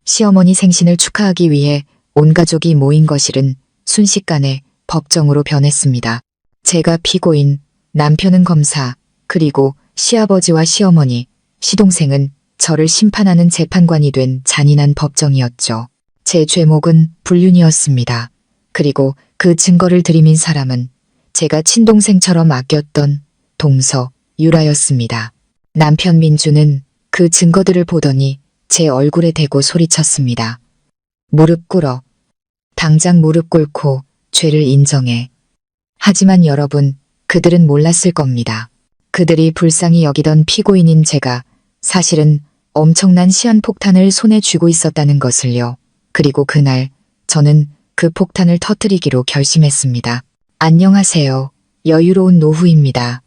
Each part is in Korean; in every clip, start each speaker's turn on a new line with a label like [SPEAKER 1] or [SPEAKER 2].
[SPEAKER 1] 시어머니 생신을 축하하기 위해 온 가족이 모인 거실은 순식간에 법정으로 변했습니다. 제가 피고인, 남편은 검사, 그리고 시아버지와 시어머니, 시동생은 저를 심판하는 재판관이 된 잔인한 법정이었죠. 제 죄목은 불륜이었습니다. 그리고 그 증거를 들이민 사람은 제가 친동생처럼 아꼈던 동서 유라였습니다. 남편 민주는 그 증거들을 보더니 제 얼굴에 대고 소리쳤습니다. 무릎 꿇어. 당장 무릎 꿇고 죄를 인정해. 하지만 여러분, 그들은 몰랐을 겁니다. 그들이 불쌍히 여기던 피고인인 제가 사실은 엄청난 시한폭탄을 손에 쥐고 있었다는 것을요. 그리고 그날 저는 그 폭탄을 터뜨리기로 결심했습니다. 안녕하세요. 여유로운 노후입니다.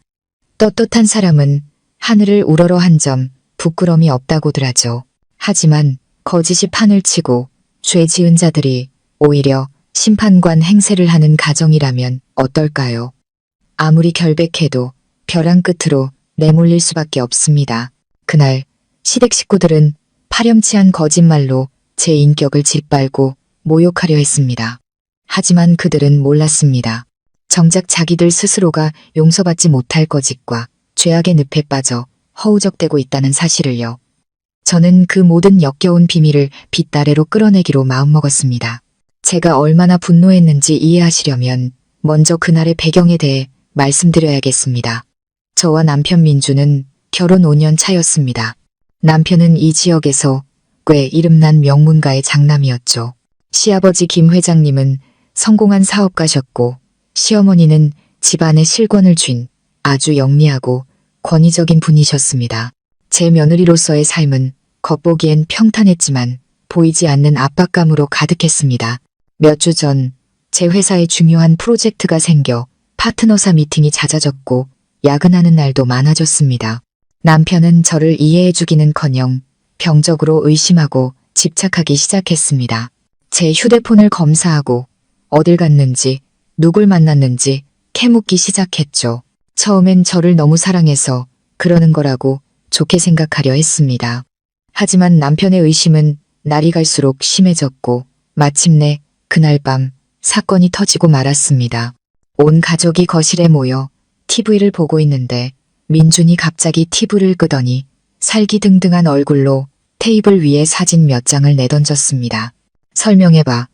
[SPEAKER 1] 떳떳한 사람은 하늘을 우러러 한 점 부끄럼이 없다고들 하죠. 하지만 거짓이 판을 치고 죄 지은 자들이 오히려 심판관 행세를 하는 가정이라면 어떨까요? 아무리 결백해도 벼랑 끝으로 내몰릴 수밖에 없습니다. 그날 시댁 식구들은 파렴치한 거짓말로 제 인격을 짓밟고 모욕하려 했습니다. 하지만 그들은 몰랐습니다. 정작 자기들 스스로가 용서받지 못할 거짓과 죄악의 늪에 빠져 허우적대고 있다는 사실을요. 저는 그 모든 역겨운 비밀을 빗다래로 끌어내기로 마음먹었습니다. 제가 얼마나 분노했는지 이해하시려면 먼저 그날의 배경에 대해 말씀드려야겠습니다. 저와 남편 민주는 결혼 5년 차였습니다. 남편은 이 지역에서 꽤 이름난 명문가의 장남이었죠. 시아버지 김 회장님은 성공한 사업가셨고 시어머니는 집안에 실권을 쥔 아주 영리하고 권위적인 분이셨습니다. 제 며느리로서의 삶은 겉보기엔 평탄했지만 보이지 않는 압박감으로 가득했습니다. 몇 주 전 제 회사에 중요한 프로젝트가 생겨 파트너사 미팅이 잦아졌고 야근하는 날도 많아졌습니다. 남편은 저를 이해해주기는커녕 병적으로 의심하고 집착하기 시작했습니다. 제 휴대폰을 검사하고 어딜 갔는지 누굴 만났는지 캐묻기 시작했죠. 처음엔 저를 너무 사랑해서 그러는 거라고 좋게 생각하려 했습니다. 하지만 남편의 의심은 날이 갈수록 심해졌고 마침내 그날 밤 사건이 터지고 말았습니다. 온 가족이 거실에 모여 TV를 보고 있는데 민준이 갑자기 TV를 끄더니 살기등등한 얼굴로 테이블 위에 사진 몇 장을 내던졌습니다. 설명해봐.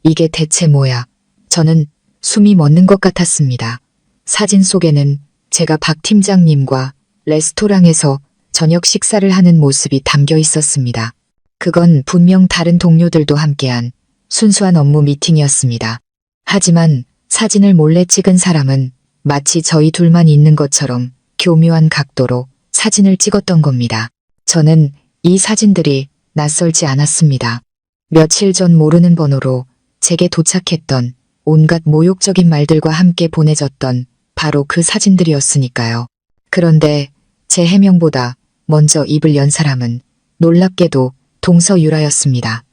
[SPEAKER 1] 이게 대체 뭐야? 저는 숨이 멎는 것 같았습니다. 사진 속에는 제가 박 팀장님과 레스토랑에서 저녁 식사를 하는 모습이 담겨 있었습니다. 그건 분명 다른 동료들도 함께한 순수한 업무 미팅이었습니다. 하지만 사진을 몰래 찍은 사람은 마치 저희 둘만 있는 것처럼 교묘한 각도로 사진을 찍었던 겁니다. 저는 이 사진들이 낯설지 않았습니다. 며칠 전 모르는 번호로 제게 도착했던 온갖 모욕적인 말들과 함께 보내졌던 바로 그 사진들이었으니까요. 그런데 제 해명보다 먼저 입을 연 사람은 놀랍게도 동서 유라였습니다.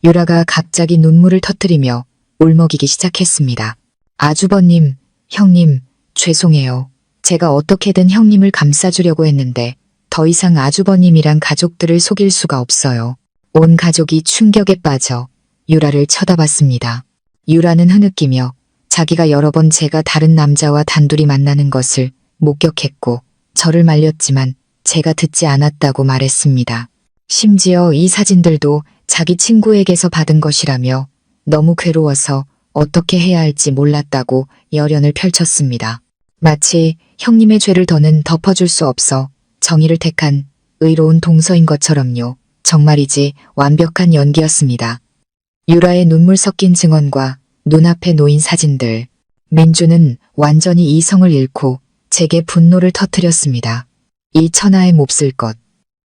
[SPEAKER 1] 유라가 갑자기 눈물을 터뜨리며 울먹이기 시작했습니다. 아주버님, 형님, 죄송해요. 제가 어떻게든 형님을 감싸주려고 했는데 더 이상 아주버님이랑 가족들을 속일 수가 없어요. 온 가족이 충격에 빠져 유라를 쳐다봤습니다. 유라는 흐느끼며 자기가 여러 번 제가 다른 남자와 단둘이 만나는 것을 목격했고 저를 말렸지만 제가 듣지 않았다고 말했습니다. 심지어 이 사진들도 자기 친구에게서 받은 것이라며 너무 괴로워서 어떻게 해야 할지 몰랐다고 열연을 펼쳤습니다. 마치 형님의 죄를 더는 덮어줄 수 없어 정의를 택한 의로운 동서인 것처럼요. 정말이지 완벽한 연기였습니다. 유라의 눈물 섞인 증언과 눈앞에 놓인 사진들. 민주는 완전히 이성을 잃고 제게 분노를 터뜨렸습니다. 이 천하의 몹쓸 것.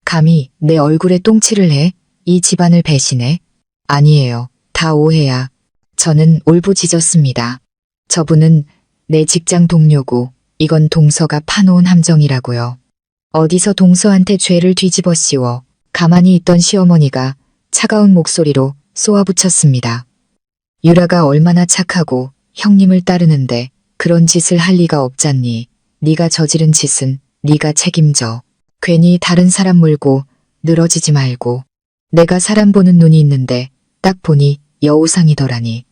[SPEAKER 1] 감히 내 얼굴에 똥칠을 해? 이 집안을 배신해? 아니에요. 다 오해야. 저는 울부짖었습니다. 저분은 내 직장 동료고 이건 동서가 파놓은 함정이라고요. 어디서 동서한테 죄를 뒤집어 씌워 가만히 있던 시어머니가 차가운 목소리로 쏘아붙였습니다. 유라가 얼마나 착하고 형님을 따르는데 그런 짓을 할 리가 없잖니. 네가 저지른 짓은 네가 책임져. 괜히 다른 사람 물고 늘어지지 말고. 내가 사람 보는 눈이 있는데 딱 보니 여우상이더라니.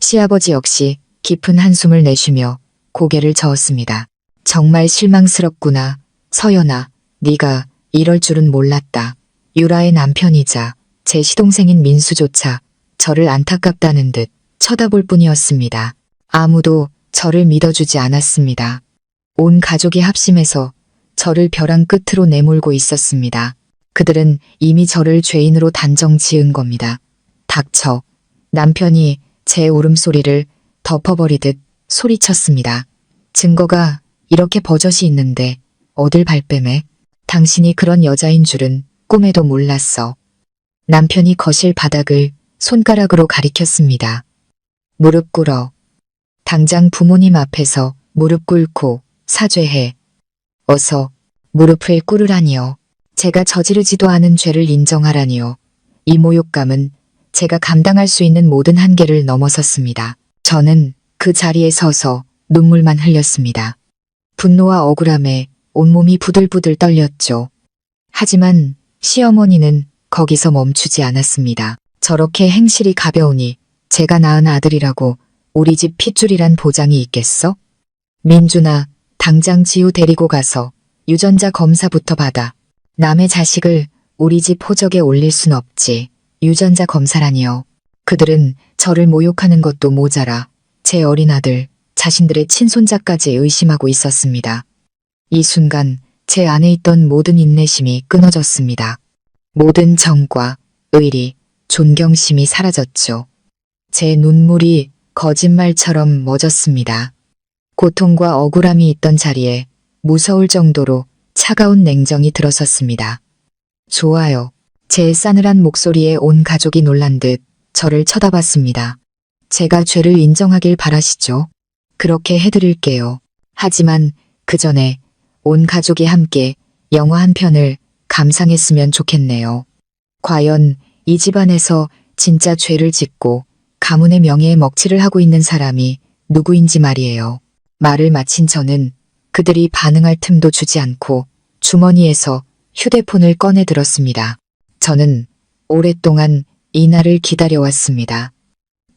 [SPEAKER 1] 시아버지 역시 깊은 한숨을 내쉬며 고개를 저었습니다. 정말 실망스럽구나. 서연아, 네가 이럴 줄은 몰랐다. 유라의 남편이자 제 시동생인 민수조차 저를 안타깝다는 듯 쳐다볼 뿐이었습니다. 아무도 저를 믿어주지 않았습니다. 온 가족이 합심해서 저를 벼랑 끝으로 내몰고 있었습니다. 그들은 이미 저를 죄인으로 단정 지은 겁니다. 닥쳐. 남편이 제 울음소리를 덮어버리듯 소리쳤습니다. 증거가 이렇게 버젓이 있는데 어딜 발뺌해? 당신이 그런 여자인 줄은 꿈에도 몰랐어. 남편이 거실 바닥을 손가락으로 가리켰습니다. 무릎 꿇어. 당장 부모님 앞에서 무릎 꿇고 사죄해. 어서 무릎을 꿇으라니요. 제가 저지르지도 않은 죄를 인정하라니요. 이 모욕감은 제가 감당할 수 있는 모든 한계를 넘어섰습니다. 저는 그 자리에 서서 눈물만 흘렸습니다. 분노와 억울함에 온몸이 부들부들 떨렸죠. 하지만 시어머니는 거기서 멈추지 않았습니다. 저렇게 행실이 가벼우니 제가 낳은 아들이라고 우리 집 핏줄이란 보장이 있겠어? 민준아, 당장 지우 데리고 가서 유전자 검사부터 받아. 남의 자식을 우리 집 호적에 올릴 순 없지. 유전자 검사라니요. 그들은 저를 모욕하는 것도 모자라 제 어린 아들, 자신들의 친손자까지 의심하고 있었습니다. 이 순간 제 안에 있던 모든 인내심이 끊어졌습니다. 모든 정과 의리, 존경심이 사라졌죠. 제 눈물이 거짓말처럼 멎었습니다. 고통과 억울함이 있던 자리에 무서울 정도로 차가운 냉정이 들어섰습니다. 좋아요. 제 싸늘한 목소리에 온 가족이 놀란 듯 저를 쳐다봤습니다. 제가 죄를 인정하길 바라시죠? 그렇게 해드릴게요. 하지만 그 전에 온 가족이 함께 영화 한 편을 감상했으면 좋겠네요. 과연 이 집안에서 진짜 죄를 짓고 가문의 명예에 먹칠을 하고 있는 사람이 누구인지 말이에요. 말을 마친 저는 그들이 반응할 틈도 주지 않고 주머니에서 휴대폰을 꺼내 들었습니다. 저는 오랫동안 이 날을 기다려왔습니다.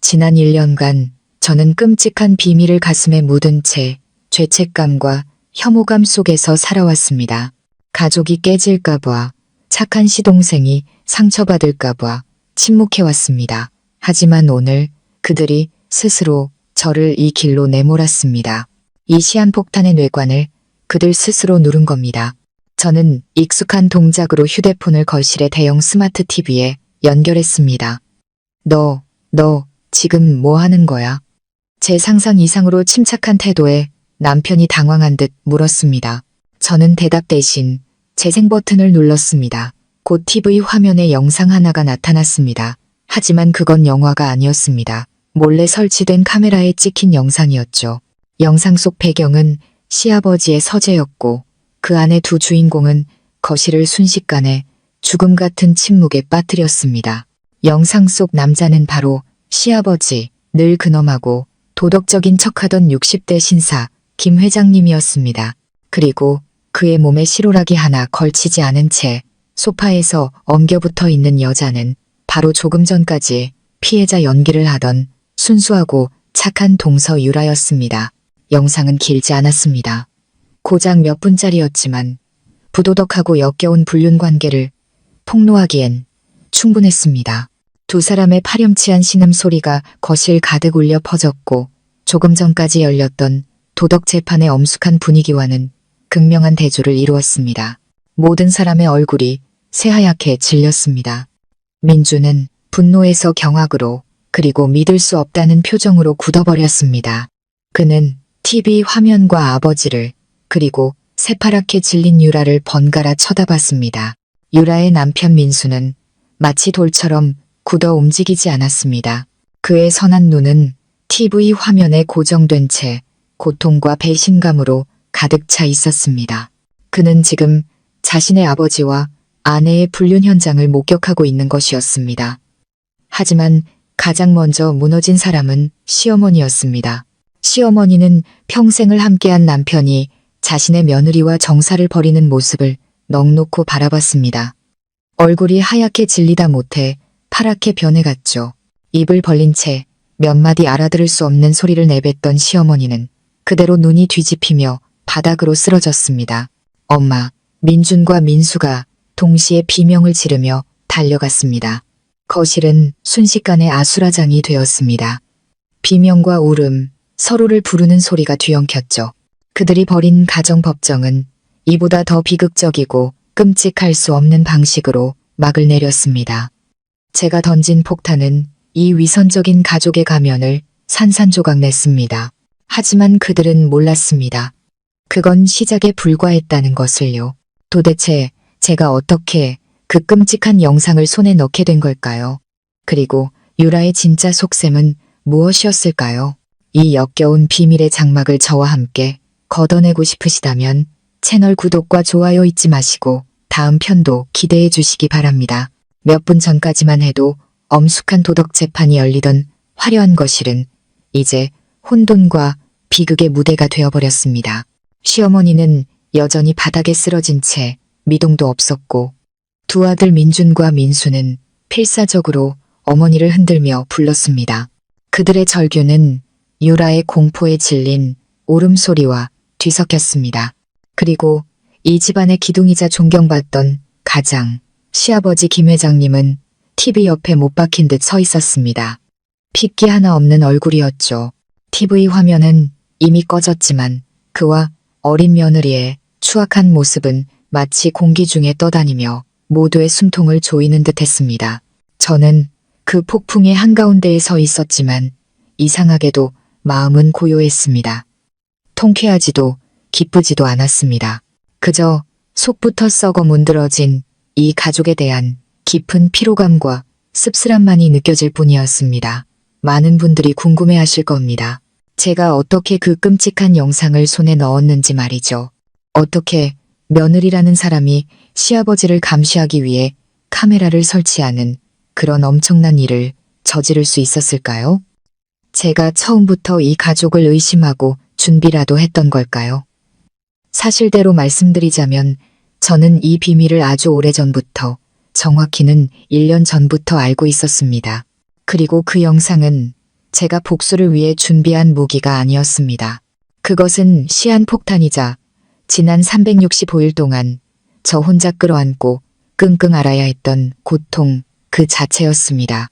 [SPEAKER 1] 지난 1년간 저는 끔찍한 비밀을 가슴에 묻은 채 죄책감과 혐오감 속에서 살아왔습니다. 가족이 깨질까봐, 착한 시동생이 상처받을까봐 침묵해왔습니다. 하지만 오늘 그들이 스스로 저를 이 길로 내몰았습니다. 이 시한폭탄의 뇌관을 그들 스스로 누른 겁니다. 저는 익숙한 동작으로 휴대폰을 거실의 대형 스마트 TV에 연결했습니다. 너 지금 뭐 하는 거야? 제 상상 이상으로 침착한 태도에 남편이 당황한 듯 물었습니다. 저는 대답 대신 재생 버튼을 눌렀습니다. 곧 TV 화면에 영상 하나가 나타났습니다. 하지만 그건 영화가 아니었습니다. 몰래 설치된 카메라에 찍힌 영상이었죠. 영상 속 배경은 시아버지의 서재였고 그 안에 두 주인공은 거실을 순식간에 죽음 같은 침묵에 빠뜨렸습니다. 영상 속 남자는 바로 시아버지, 늘 근엄하고 도덕적인 척하던 60대 신사 김 회장님이었습니다. 그리고 그의 몸에 실오라기 하나 걸치지 않은 채 소파에서 엉겨붙어 있는 여자는 바로 조금 전까지 피해자 연기를 하던 순수하고 착한 동서 유라였습니다. 영상은 길지 않았습니다. 고작 몇 분짜리였지만 부도덕하고 역겨운 불륜관계를 폭로하기엔 충분했습니다. 두 사람의 파렴치한 신음소리가 거실 가득 울려 퍼졌고 조금 전까지 열렸던 도덕 재판의 엄숙한 분위기와는 극명한 대조를 이루었습니다. 모든 사람의 얼굴이 새하얗게 질렸습니다. 민주는 분노에서 경악으로 그리고 믿을 수 없다는 표정으로 굳어버렸습니다. 그는 TV 화면과 아버지를 그리고 새파랗게 질린 유라를 번갈아 쳐다봤습니다. 유라의 남편 민수는 마치 돌처럼 굳어 움직이지 않았습니다. 그의 선한 눈은 TV 화면에 고정된 채 고통과 배신감으로 가득 차 있었습니다. 그는 지금 자신의 아버지와 아내의 불륜 현장을 목격하고 있는 것이었습니다. 하지만 가장 먼저 무너진 사람은 시어머니였습니다. 시어머니는 평생을 함께한 남편이 자신의 며느리와 정사를 벌이는 모습을 넋놓고 바라봤습니다. 얼굴이 하얗게 질리다 못해 파랗게 변해갔죠. 입을 벌린 채 몇 마디 알아들을 수 없는 소리를 내뱉던 시어머니는 그대로 눈이 뒤집히며 바닥으로 쓰러졌습니다. 엄마, 민준과 민수가 동시에 비명을 지르며 달려갔습니다. 거실은 순식간에 아수라장이 되었습니다. 비명과 울음, 서로를 부르는 소리가 뒤엉켰죠. 그들이 벌인 가정법정은 이보다 더 비극적이고 끔찍할 수 없는 방식으로 막을 내렸습니다. 제가 던진 폭탄은 이 위선적인 가족의 가면을 산산조각 냈습니다. 하지만 그들은 몰랐습니다. 그건 시작에 불과했다는 것을요. 도대체 제가 어떻게 그 끔찍한 영상을 손에 넣게 된 걸까요? 그리고 유라의 진짜 속셈은 무엇이었을까요? 이 역겨운 비밀의 장막을 저와 함께 걷어내고 싶으시다면 채널 구독과 좋아요 잊지 마시고 다음 편도 기대해 주시기 바랍니다. 몇 분 전까지만 해도 엄숙한 도덕 재판이 열리던 화려한 거실은 이제 혼돈과 비극의 무대가 되어버렸습니다. 시어머니는 여전히 바닥에 쓰러진 채 미동도 없었고 두 아들 민준과 민수는 필사적으로 어머니를 흔들며 불렀습니다. 그들의 절규는 유라의 공포에 질린 울음소리와 뒤섞였습니다. 그리고 이 집안의 기둥이자 존경받던 가장, 시아버지 김 회장님은 TV 옆에 못 박힌 듯 서 있었습니다. 핏기 하나 없는 얼굴이었죠. TV 화면은 이미 꺼졌지만 그와 어린 며느리의 추악한 모습은 마치 공기 중에 떠다니며 모두의 숨통을 조이는 듯 했습니다. 저는 그 폭풍의 한가운데에 서 있었지만 이상하게도 마음은 고요했습니다. 통쾌하지도 기쁘지도 않았습니다. 그저 속부터 썩어 문드러진 이 가족에 대한 깊은 피로감과 씁쓸함만이 느껴질 뿐이었습니다. 많은 분들이 궁금해하실 겁니다. 제가 어떻게 그 끔찍한 영상을 손에 넣었는지 말이죠. 어떻게 며느리라는 사람이 시아버지를 감시하기 위해 카메라를 설치하는 그런 엄청난 일을 저지를 수 있었을까요? 제가 처음부터 이 가족을 의심하고 준비라도 했던 걸까요? 사실대로 말씀드리자면 저는 이 비밀을 아주 오래전부터, 정확히는 1년 전부터 알고 있었습니다. 그리고 그 영상은 제가 복수를 위해 준비한 무기가 아니었습니다. 그것은 시한폭탄이자 지난 365일 동안 저 혼자 끌어안고 끙끙 앓아야 했던 고통 그 자체였습니다.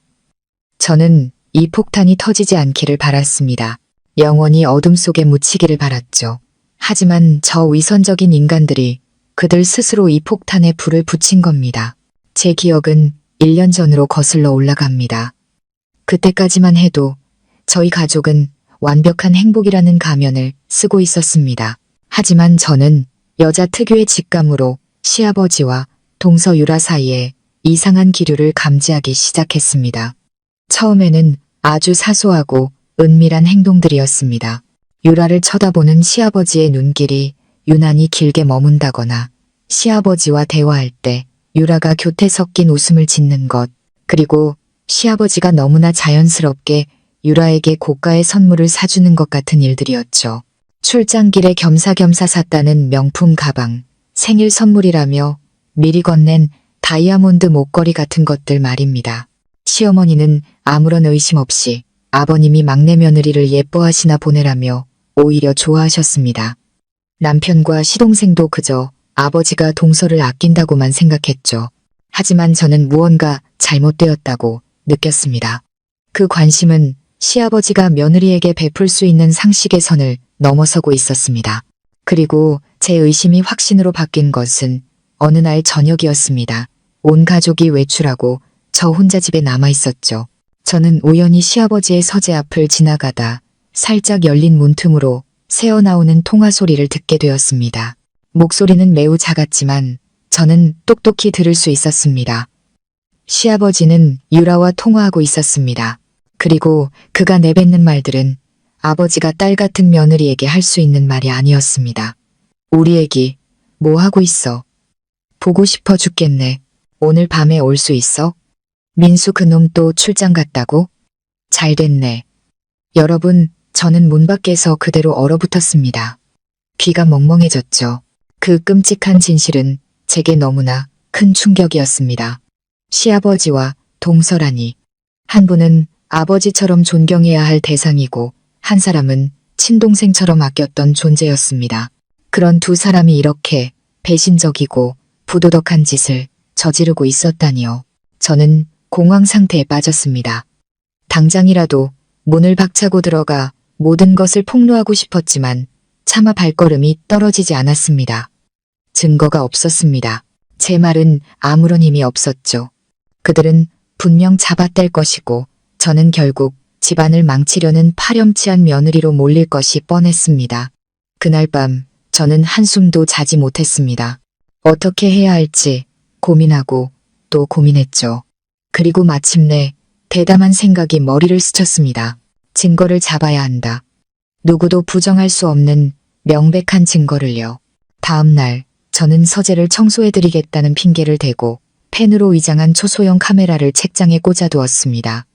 [SPEAKER 1] 저는 이 폭탄이 터지지 않기를 바랐습니다. 영원히 어둠 속에 묻히기를 바랐죠. 하지만 저 위선적인 인간들이 그들 스스로 이 폭탄에 불을 붙인 겁니다. 제 기억은 1년 전으로 거슬러 올라갑니다. 그때까지만 해도 저희 가족은 완벽한 행복이라는 가면을 쓰고 있었습니다. 하지만 저는 여자 특유의 직감으로 시아버지와 동서 유라 사이에 이상한 기류를 감지하기 시작했습니다. 처음에는 아주 사소하고 은밀한 행동들이었습니다. 유라를 쳐다보는 시아버지의 눈길이 유난히 길게 머문다거나 시아버지와 대화할 때 유라가 곁에 섞인 웃음을 짓는 것, 그리고 시아버지가 너무나 자연스럽게 유라에게 고가의 선물을 사주는 것 같은 일들이었죠. 출장길에 겸사겸사 샀다는 명품 가방, 생일 선물이라며 미리 건넨 다이아몬드 목걸이 같은 것들 말입니다. 시어머니는 아무런 의심 없이 아버님이 막내 며느리를 예뻐하시나 보내라며 오히려 좋아하셨습니다. 남편과 시동생도 그저 아버지가 동서를 아낀다고만 생각했죠. 하지만 저는 무언가 잘못되었다고 느꼈습니다. 그 관심은 시아버지가 며느리에게 베풀 수 있는 상식의 선을 넘어서고 있었습니다. 그리고 제 의심이 확신으로 바뀐 것은 어느 날 저녁이었습니다. 온 가족이 외출하고 저 혼자 집에 남아 있었죠. 저는 우연히 시아버지의 서재 앞을 지나가다 살짝 열린 문틈으로 새어나오는 통화 소리를 듣게 되었습니다. 목소리는 매우 작았지만 저는 똑똑히 들을 수 있었습니다. 시아버지는 유라와 통화하고 있었습니다. 그리고 그가 내뱉는 말들은 아버지가 딸 같은 며느리에게 할 수 있는 말이 아니었습니다. 우리 애기, 뭐 하고 있어? 보고 싶어 죽겠네. 오늘 밤에 올 수 있어? 민수 그놈 또 출장 갔다고? 잘 됐네. 여러분, 저는 문 밖에서 그대로 얼어붙었습니다. 귀가 멍멍해졌죠. 그 끔찍한 진실은 제게 너무나 큰 충격이었습니다. 시아버지와 동서라니. 한 분은 아버지처럼 존경해야 할 대상이고 한 사람은 친동생처럼 아꼈던 존재였습니다. 그런 두 사람이 이렇게 배신적이고 부도덕한 짓을 저지르고 있었다니요. 저는 공황 상태에 빠졌습니다. 당장이라도 문을 박차고 들어가 모든 것을 폭로하고 싶었지만 차마 발걸음이 떨어지지 않았습니다. 증거가 없었습니다. 제 말은 아무런 힘이 없었죠. 그들은 분명 잡아뗄 것이고 저는 결국 집안을 망치려는 파렴치한 며느리로 몰릴 것이 뻔했습니다. 그날 밤 저는 한숨도 자지 못했습니다. 어떻게 해야 할지 고민하고 또 고민했죠. 그리고 마침내 대담한 생각이 머리를 스쳤습니다. 증거를 잡아야 한다. 누구도 부정할 수 없는 명백한 증거를요. 다음 날 저는 서재를 청소해드리겠다는 핑계를 대고 펜으로 위장한 초소형 카메라를 책장에 꽂아두었습니다.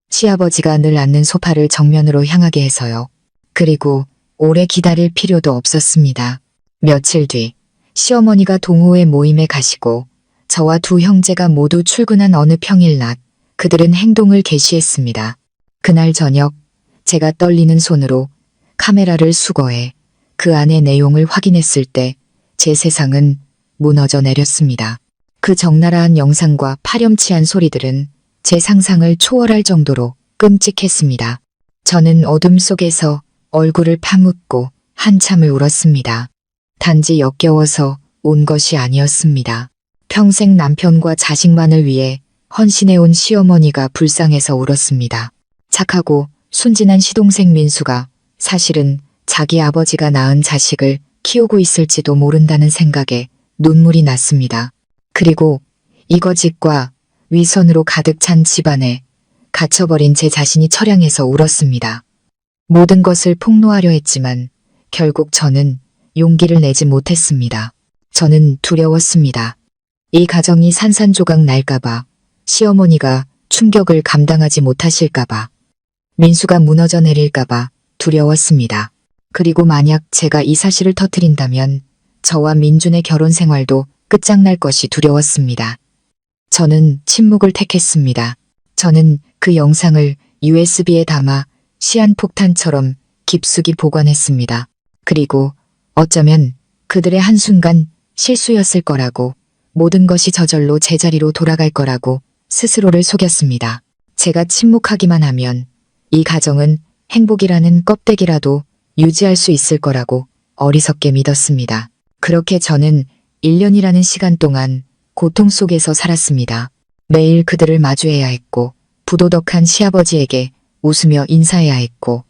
[SPEAKER 1] 시아버지가 늘 앉는 소파를 정면으로 향하게 해서요. 그리고 오래 기다릴 필요도 없었습니다. 며칠 뒤 시어머니가 동호회 모임에 가시고 저와 두 형제가 모두 출근한 어느 평일 낮 그들은 행동을 개시했습니다. 그날 저녁 제가 떨리는 손으로 카메라를 수거해 그 안의 내용을 확인했을 때 제 세상은 무너져 내렸습니다. 그 적나라한 영상과 파렴치한 소리들은 제 상상을 초월할 정도로 끔찍했습니다. 저는 어둠 속에서 얼굴을 파묻고 한참을 울었습니다. 단지 역겨워서 온 것이 아니었습니다. 평생 남편과 자식만을 위해 헌신해온 시어머니가 불쌍해서 울었습니다. 착하고 순진한 시동생 민수가 사실은 자기 아버지가 낳은 자식을 키우고 있을지도 모른다는 생각에 눈물이 났습니다. 그리고 이거짓과 위선으로 가득 찬 집안에 갇혀버린 제 자신이 처량해서 울었습니다. 모든 것을 폭로하려 했지만 결국 저는 용기를 내지 못했습니다. 저는 두려웠습니다. 이 가정이 산산조각 날까봐, 시어머니가 충격을 감당하지 못하실까봐, 민수가 무너져 내릴까봐 두려웠습니다. 그리고 만약 제가 이 사실을 터뜨린다면 저와 민준의 결혼 생활도 끝장날 것이 두려웠습니다. 저는 침묵을 택했습니다. 저는 그 영상을 USB에 담아 시한폭탄처럼 깊숙이 보관했습니다. 그리고 어쩌면 그들의 한순간 실수였을 거라고, 모든 것이 저절로 제자리로 돌아갈 거라고 스스로를 속였습니다. 제가 침묵하기만 하면 이 가정은 행복이라는 껍데기라도 유지할 수 있을 거라고 어리석게 믿었습니다. 그렇게 저는 1년이라는 시간 동안 고통 속에서 살았습니다. 매일 그들을 마주해야 했고, 부도덕한 시아버지에게 웃으며 인사해야 했고,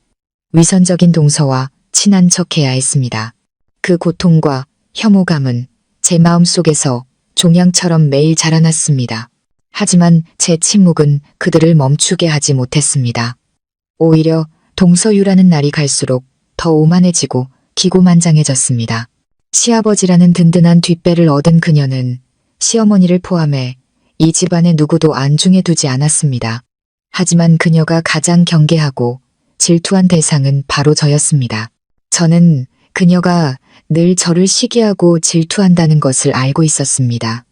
[SPEAKER 1] 위선적인 동서와 친한 척해야 했습니다. 그 고통과 혐오감은 제 마음속에서 종양처럼 매일 자라났습니다. 하지만 제 침묵은 그들을 멈추게 하지 못했습니다. 오히려 동서유라는 날이 갈수록 더 오만해지고 기고만장해졌습니다. 시아버지라는 든든한 뒷배를 얻은 그녀는 시어머니를 포함해 이 집안의 누구도 안중에 두지 않았습니다. 하지만 그녀가 가장 경계하고 질투한 대상은 바로 저였습니다. 저는 그녀가 늘 저를 시기하고 질투한다는 것을 알고 있었습니다.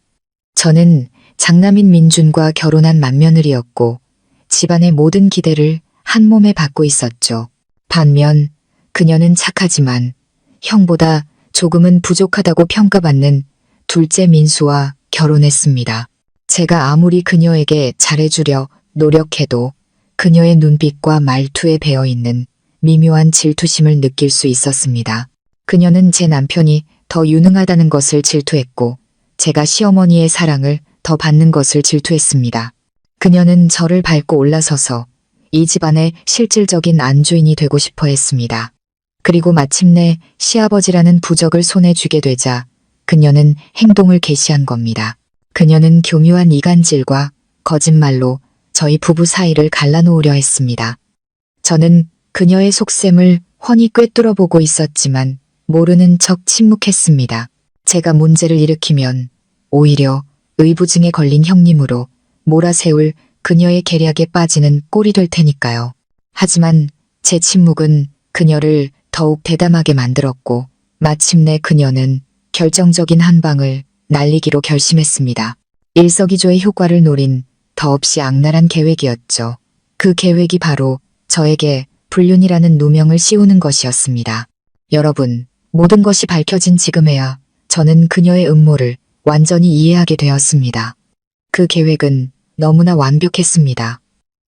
[SPEAKER 1] 저는 장남인 민준과 결혼한 맏며느리였고 집안의 모든 기대를 한 몸에 받고 있었죠. 반면 그녀는 착하지만 형보다 조금은 부족하다고 평가받는 둘째 민수와 결혼했습니다. 제가 아무리 그녀에게 잘해주려 노력해도 그녀의 눈빛과 말투에 배어있는 미묘한 질투심을 느낄 수 있었습니다. 그녀는 제 남편이 더 유능하다는 것을 질투했고 제가 시어머니의 사랑을 더 받는 것을 질투했습니다. 그녀는 저를 밟고 올라서서 이 집안의 실질적인 안주인이 되고 싶어 했습니다. 그리고 마침내 시아버지라는 부적을 손에 쥐게 되자 그녀는 행동을 개시한 겁니다. 그녀는 교묘한 이간질과 거짓말로 저희 부부 사이를 갈라놓으려 했습니다. 저는 그녀의 속셈을 훤히 꿰뚫어 보고 있었지만 모르는 척 침묵했습니다. 제가 문제를 일으키면 오히려 의부증에 걸린 형님으로 몰아세울 그녀의 계략에 빠지는 꼴이 될 테니까요. 하지만 제 침묵은 그녀를 더욱 대담하게 만들었고 마침내 그녀는 결정적인 한 방을 날리기로 결심했습니다. 일석이조의 효과를 노린 더없이 악랄한 계획이었죠. 그 계획이 바로 저에게 불륜이라는 누명을 씌우는 것이었습니다. 여러분, 모든 것이 밝혀진 지금에야 저는 그녀의 음모를 완전히 이해하게 되었습니다. 그 계획은 너무나 완벽했습니다.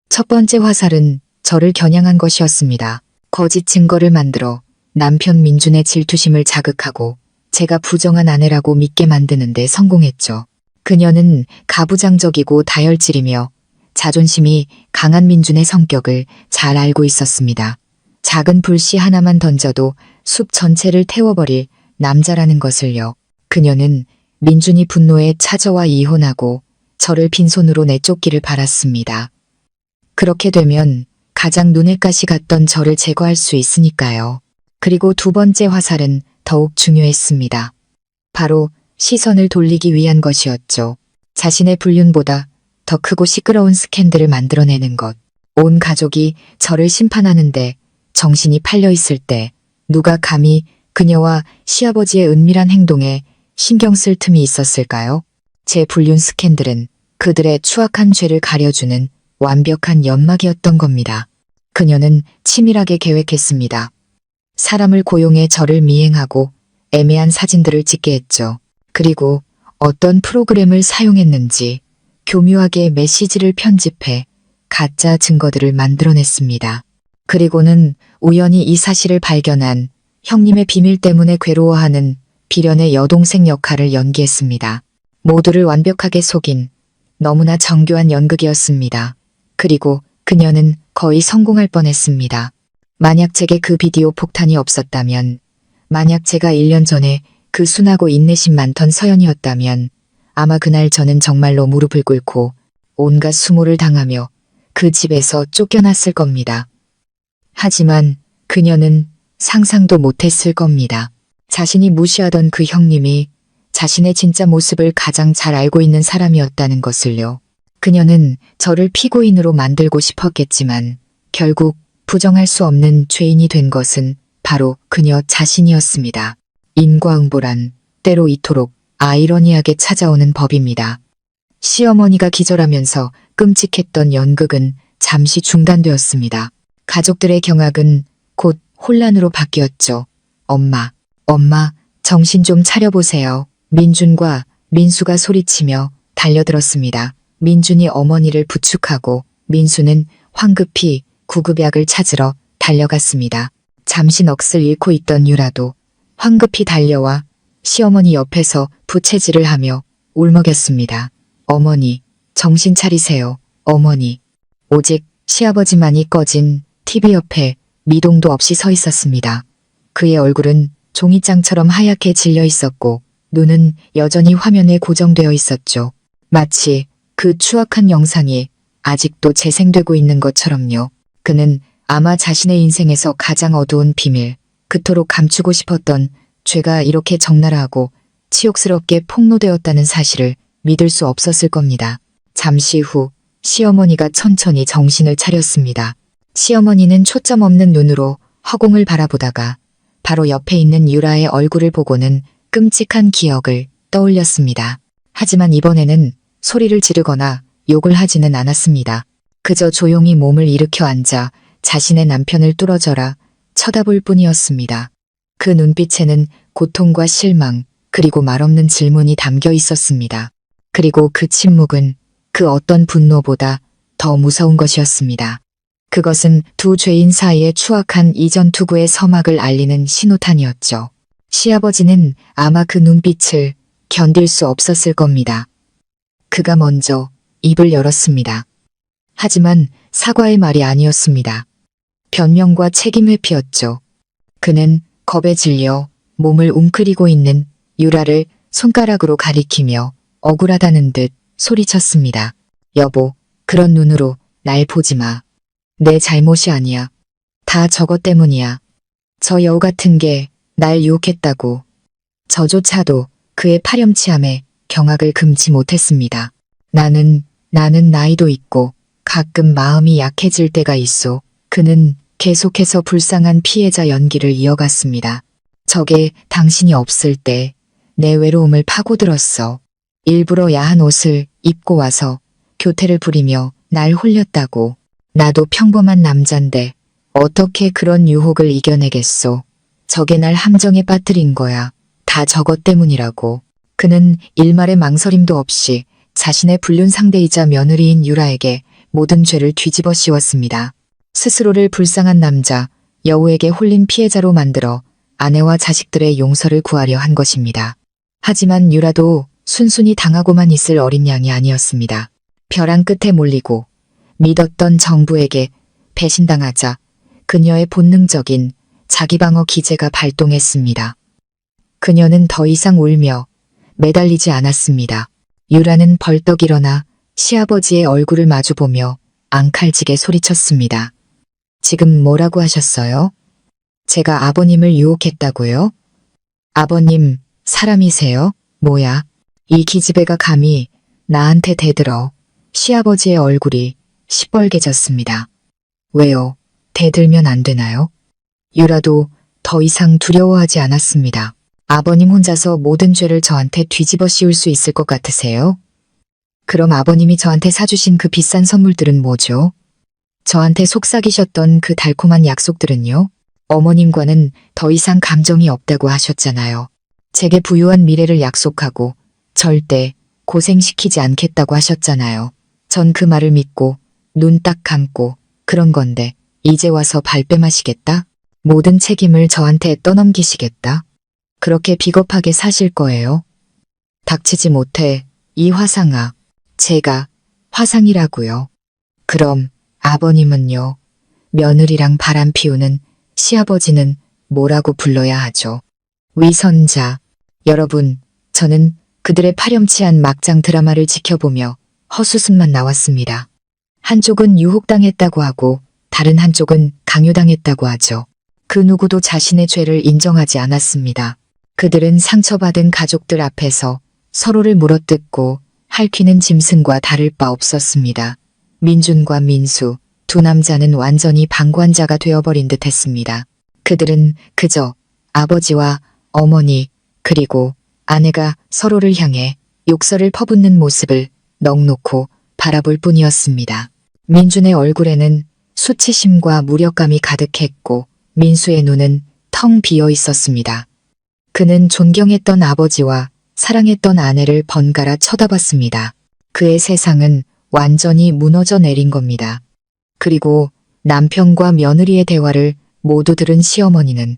[SPEAKER 1] 첫 번째 화살은 저를 겨냥한 것이었습니다. 거짓 증거를 만들어 남편 민준의 질투심을 자극하고 제가 부정한 아내라고 믿게 만드는 데 성공했죠. 그녀는 가부장적이고 다혈질이며 자존심이 강한 민준의 성격을 잘 알고 있었습니다. 작은 불씨 하나만 던져도 숲 전체를 태워버릴 남자라는 것을요. 그녀는 민준이 분노에 찾아와 이혼하고 저를 빈손으로 내쫓기를 바랐습니다. 그렇게 되면 가장 눈에 가시 갔던 저를 제거할 수 있으니까요. 그리고 두 번째 화살은 더욱 중요했습니다. 바로 시선을 돌리기 위한 것이었죠. 자신의 불륜보다 더 크고 시끄러운 스캔들을 만들어내는 것. 온 가족이 저를 심판하는데 정신이 팔려 있을 때 누가 감히 그녀와 시아버지의 은밀한 행동에 신경 쓸 틈이 있었을까요? 제 불륜 스캔들은 그들의 추악한 죄를 가려주는 완벽한 연막이었던 겁니다. 그녀는 치밀하게 계획했습니다. 사람을 고용해 저를 미행하고 애매한 사진들을 찍게 했죠. 그리고 어떤 프로그램을 사용했는지 교묘하게 메시지를 편집해 가짜 증거들을 만들어냈습니다. 그리고는 우연히 이 사실을 발견한 형님의 비밀 때문에 괴로워하는 비련의 여동생 역할을 연기했습니다. 모두를 완벽하게 속인 너무나 정교한 연극이었습니다. 그리고 그녀는 거의 성공할 뻔했습니다. 만약 제게 그 비디오 폭탄이 없었다면, 만약 제가 1년 전에 그 순하고 인내심 많던 서연이었다면 아마 그날 저는 정말로 무릎을 꿇고 온갖 수모를 당하며 그 집에서 쫓겨났을 겁니다. 하지만 그녀는 상상도 못했을 겁니다. 자신이 무시하던 그 형님이 자신의 진짜 모습을 가장 잘 알고 있는 사람이었다는 것을요. 그녀는 저를 피고인으로 만들고 싶었겠지만 결국 부정할 수 없는 죄인이 된 것은 바로 그녀 자신이었습니다. 인과응보란 때로 이토록 아이러니하게 찾아오는 법입니다. 시어머니가 기절하면서 끔찍했던 연극은 잠시 중단되었습니다. 가족들의 경악은 곧 혼란으로 바뀌었죠. 엄마, 정신 좀 차려보세요. 민준과 민수가 소리치며 달려들었습니다. 민준이 어머니를 부축하고 민수는 황급히 구급약을 찾으러 달려갔습니다. 잠시 넋을 잃고 있던 유라도 황급히 달려와 시어머니 옆에서 부채질을 하며 울먹였습니다. 어머니, 정신 차리세요. 어머니. 오직 시아버지만이 꺼진 TV 옆에 미동도 없이 서 있었습니다. 그의 얼굴은 종이장처럼 하얗게 질려 있었고 눈은 여전히 화면에 고정되어 있었죠. 마치 그 추악한 영상이 아직도 재생되고 있는 것처럼요. 그는 아마 자신의 인생에서 가장 어두운 비밀, 그토록 감추고 싶었던 죄가 이렇게 적나라하고 치욕스럽게 폭로되었다는 사실을 믿을 수 없었을 겁니다. 잠시 후 시어머니가 천천히 정신을 차렸습니다. 시어머니는 초점 없는 눈으로 허공을 바라보다가 바로 옆에 있는 유라의 얼굴을 보고는 끔찍한 기억을 떠올렸습니다. 하지만 이번에는 소리를 지르거나 욕을 하지는 않았습니다. 그저 조용히 몸을 일으켜 앉아 자신의 남편을 뚫어져라 쳐다볼 뿐이었습니다. 그 눈빛에는 고통과 실망, 그리고 말없는 질문이 담겨 있었습니다. 그리고 그 침묵은 그 어떤 분노보다 더 무서운 것이었습니다. 그것은 두 죄인 사이의 추악한 이전 투구의 서막을 알리는 신호탄이었죠. 시아버지는 아마 그 눈빛을 견딜 수 없었을 겁니다. 그가 먼저 입을 열었습니다. 하지만 사과의 말이 아니었습니다. 변명과 책임 회피였죠. 그는 겁에 질려 몸을 웅크리고 있는 유라를 손가락으로 가리키며 억울하다는 듯 소리쳤습니다. 여보, 그런 눈으로 날 보지 마. 내 잘못이 아니야. 다 저것 때문이야. 저 여우 같은 게 날 유혹했다고. 저조차도 그의 파렴치함에 경악을 금치 못했습니다. 나는 나이도 있고 가끔 마음이 약해질 때가 있어. 그는 계속해서 불쌍한 피해자 연기를 이어갔습니다. 저게 당신이 없을 때 내 외로움을 파고들었어. 일부러 야한 옷을 입고 와서 교태를 부리며 날 홀렸다고. 나도 평범한 남잔데 어떻게 그런 유혹을 이겨내겠소. 저게 날 함정에 빠뜨린 거야. 다 저것 때문이라고. 그는 일말의 망설임도 없이 자신의 불륜 상대이자 며느리인 유라에게 모든 죄를 뒤집어 씌웠습니다. 스스로를 불쌍한 남자, 여우에게 홀린 피해자로 만들어 아내와 자식들의 용서를 구하려 한 것입니다. 하지만 유라도 순순히 당하고만 있을 어린 양이 아니었습니다. 벼랑 끝에 몰리고 믿었던 정부에게 배신당하자 그녀의 본능적인 자기방어 기제가 발동했습니다. 그녀는 더 이상 울며 매달리지 않았습니다. 유라는 벌떡 일어나 시아버지의 얼굴을 마주보며 앙칼지게 소리쳤습니다. 지금 뭐라고 하셨어요? 제가 아버님을 유혹했다고요? 아버님, 사람이세요? 뭐야? 이 기집애가 감히 나한테 대들어. 시아버지의 얼굴이 시뻘개졌습니다. 왜요? 대들면 안 되나요? 유라도 더 이상 두려워하지 않았습니다. 아버님 혼자서 모든 죄를 저한테 뒤집어 씌울 수 있을 것 같으세요? 그럼 아버님이 저한테 사주신 그 비싼 선물들은 뭐죠? 저한테 속삭이셨던 그 달콤한 약속들은요? 어머님과는 더 이상 감정이 없다고 하셨잖아요. 제게 부유한 미래를 약속하고 절대 고생시키지 않겠다고 하셨잖아요. 전 그 말을 믿고 눈 딱 감고 그런 건데 이제 와서 발뺌하시겠다? 모든 책임을 저한테 떠넘기시겠다? 그렇게 비겁하게 사실 거예요? 닥치지 못해 이 화상아. 제가 화상이라고요. 그럼 아버님은요? 며느리랑 바람 피우는 시아버지는 뭐라고 불러야 하죠? 위선자. 여러분, 저는 그들의 파렴치한 막장 드라마를 지켜보며 헛웃음만 나왔습니다. 한쪽은 유혹당했다고 하고 다른 한쪽은 강요당했다고 하죠. 그 누구도 자신의 죄를 인정하지 않았습니다. 그들은 상처받은 가족들 앞에서 서로를 물어뜯고 핥히는 짐승과 다를 바 없었습니다. 민준과 민수, 두 남자는 완전히 방관자가 되어버린 듯 했습니다. 그들은 그저 아버지와 어머니 그리고 아내가 서로를 향해 욕설을 퍼붓는 모습을 넋놓고 바라볼 뿐이었습니다. 민준의 얼굴에는 수치심과 무력감이 가득했고 민수의 눈은 텅 비어 있었습니다. 그는 존경했던 아버지와 사랑했던 아내를 번갈아 쳐다봤습니다. 그의 세상은 완전히 무너져 내린 겁니다. 그리고 남편과 며느리의 대화를 모두 들은 시어머니는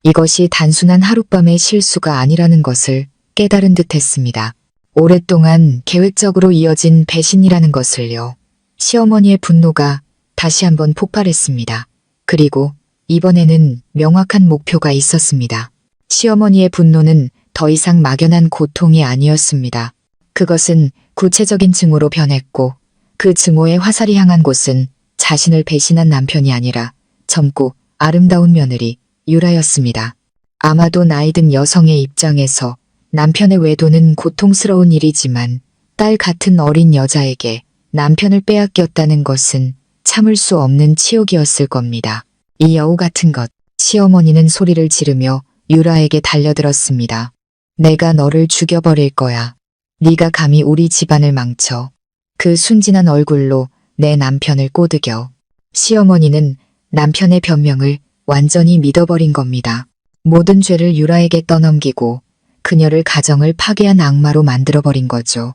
[SPEAKER 1] 이것이 단순한 하룻밤의 실수가 아니라는 것을 깨달은 듯 했습니다. 오랫동안 계획적으로 이어진 배신이라는 것을요. 시어머니의 분노가 다시 한번 폭발했습니다. 그리고 이번에는 명확한 목표가 있었습니다. 시어머니의 분노는 더 이상 막연한 고통이 아니었습니다. 그것은 구체적인 증오로 변했고 그 증오의 화살이 향한 곳은 자신을 배신한 남편이 아니라 젊고 아름다운 며느리 유라였습니다. 아마도 나이든 여성의 입장에서 남편의 외도는 고통스러운 일이지만 딸 같은 어린 여자에게 남편을 빼앗겼다는 것은 참을 수 없는 치욕이었을 겁니다. 이 여우 같은 것. 시어머니는 소리를 지르며 유라에게 달려들었습니다. 내가 너를 죽여버릴 거야. 네가 감히 우리 집안을 망쳐. 그 순진한 얼굴로 내 남편을 꼬드겨. 시어머니는 남편의 변명을 완전히 믿어버린 겁니다. 모든 죄를 유라에게 떠넘기고 그녀를 가정을 파괴한 악마로 만들어버린 거죠.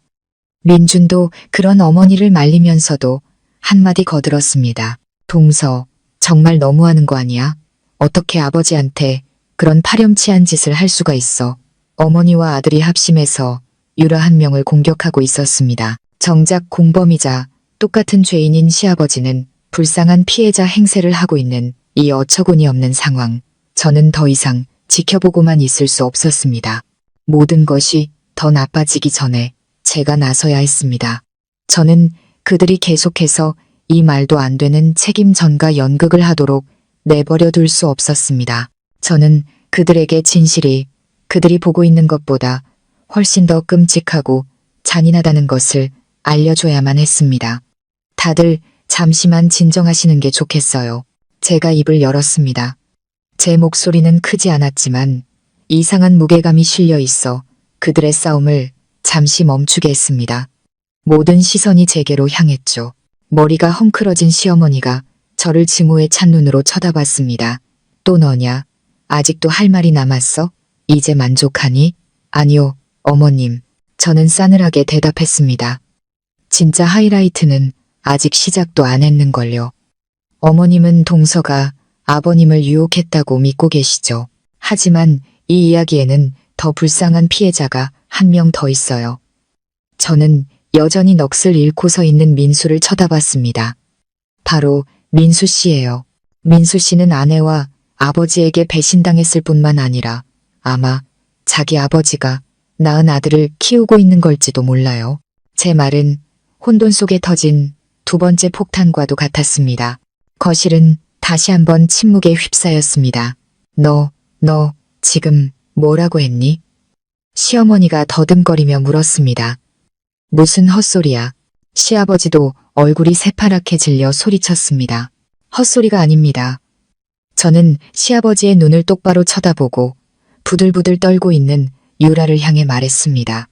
[SPEAKER 1] 민준도 그런 어머니를 말리면서도 한마디 거들었습니다. 동서, 정말 너무하는 거 아니야? 어떻게 아버지한테 그런 파렴치한 짓을 할 수가 있어. 어머니와 아들이 합심해서 유라 한 명을 공격하고 있었습니다. 정작 공범이자 똑같은 죄인인 시아버지는 불쌍한 피해자 행세를 하고 있는 이 어처구니 없는 상황. 저는 더 이상 지켜보고만 있을 수 없었습니다. 모든 것이 더 나빠지기 전에 제가 나서야 했습니다. 저는 그들이 계속해서 이 말도 안 되는 책임 전가 연극을 하도록 내버려 둘 수 없었습니다. 저는 그들에게 진실이 그들이 보고 있는 것보다 훨씬 더 끔찍하고 잔인하다는 것을 알려줘야만 했습니다. 다들 잠시만 진정하시는 게 좋겠어요. 제가 입을 열었습니다. 제 목소리는 크지 않았지만 이상한 무게감이 실려 있어 그들의 싸움을 잠시 멈추게 했습니다. 모든 시선이 제게로 향했죠. 머리가 헝클어진 시어머니가 저를 증오의 찬눈으로 쳐다봤습니다. 또 너냐? 아직도 할 말이 남았어? 이제 만족하니? 아니요, 어머님. 저는 싸늘하게 대답했습니다. 진짜 하이라이트는 아직 시작도 안 했는걸요. 어머님은 동서가 아버님을 유혹했다고 믿고 계시죠. 하지만 이 이야기에는 더 불쌍한 피해자가 한 명 더 있어요. 저는 여전히 넋을 잃고 서 있는 민수를 쳐다봤습니다. 바로 민수 씨예요. 민수 씨는 아내와 아버지에게 배신당했을 뿐만 아니라 아마 자기 아버지가 낳은 아들을 키우고 있는 걸지도 몰라요. 제 말은 혼돈 속에 터진 두 번째 폭탄과도 같았습니다. 거실은 다시 한번 침묵에 휩싸였습니다. 너 지금 뭐라고 했니? 시어머니가 더듬거리며 물었습니다. 무슨 헛소리야. 시아버지도 얼굴이 새파랗게 질려 소리쳤습니다. 헛소리가 아닙니다. 저는 시아버지의 눈을 똑바로 쳐다보고 부들부들 떨고 있는 유라를 향해 말했습니다.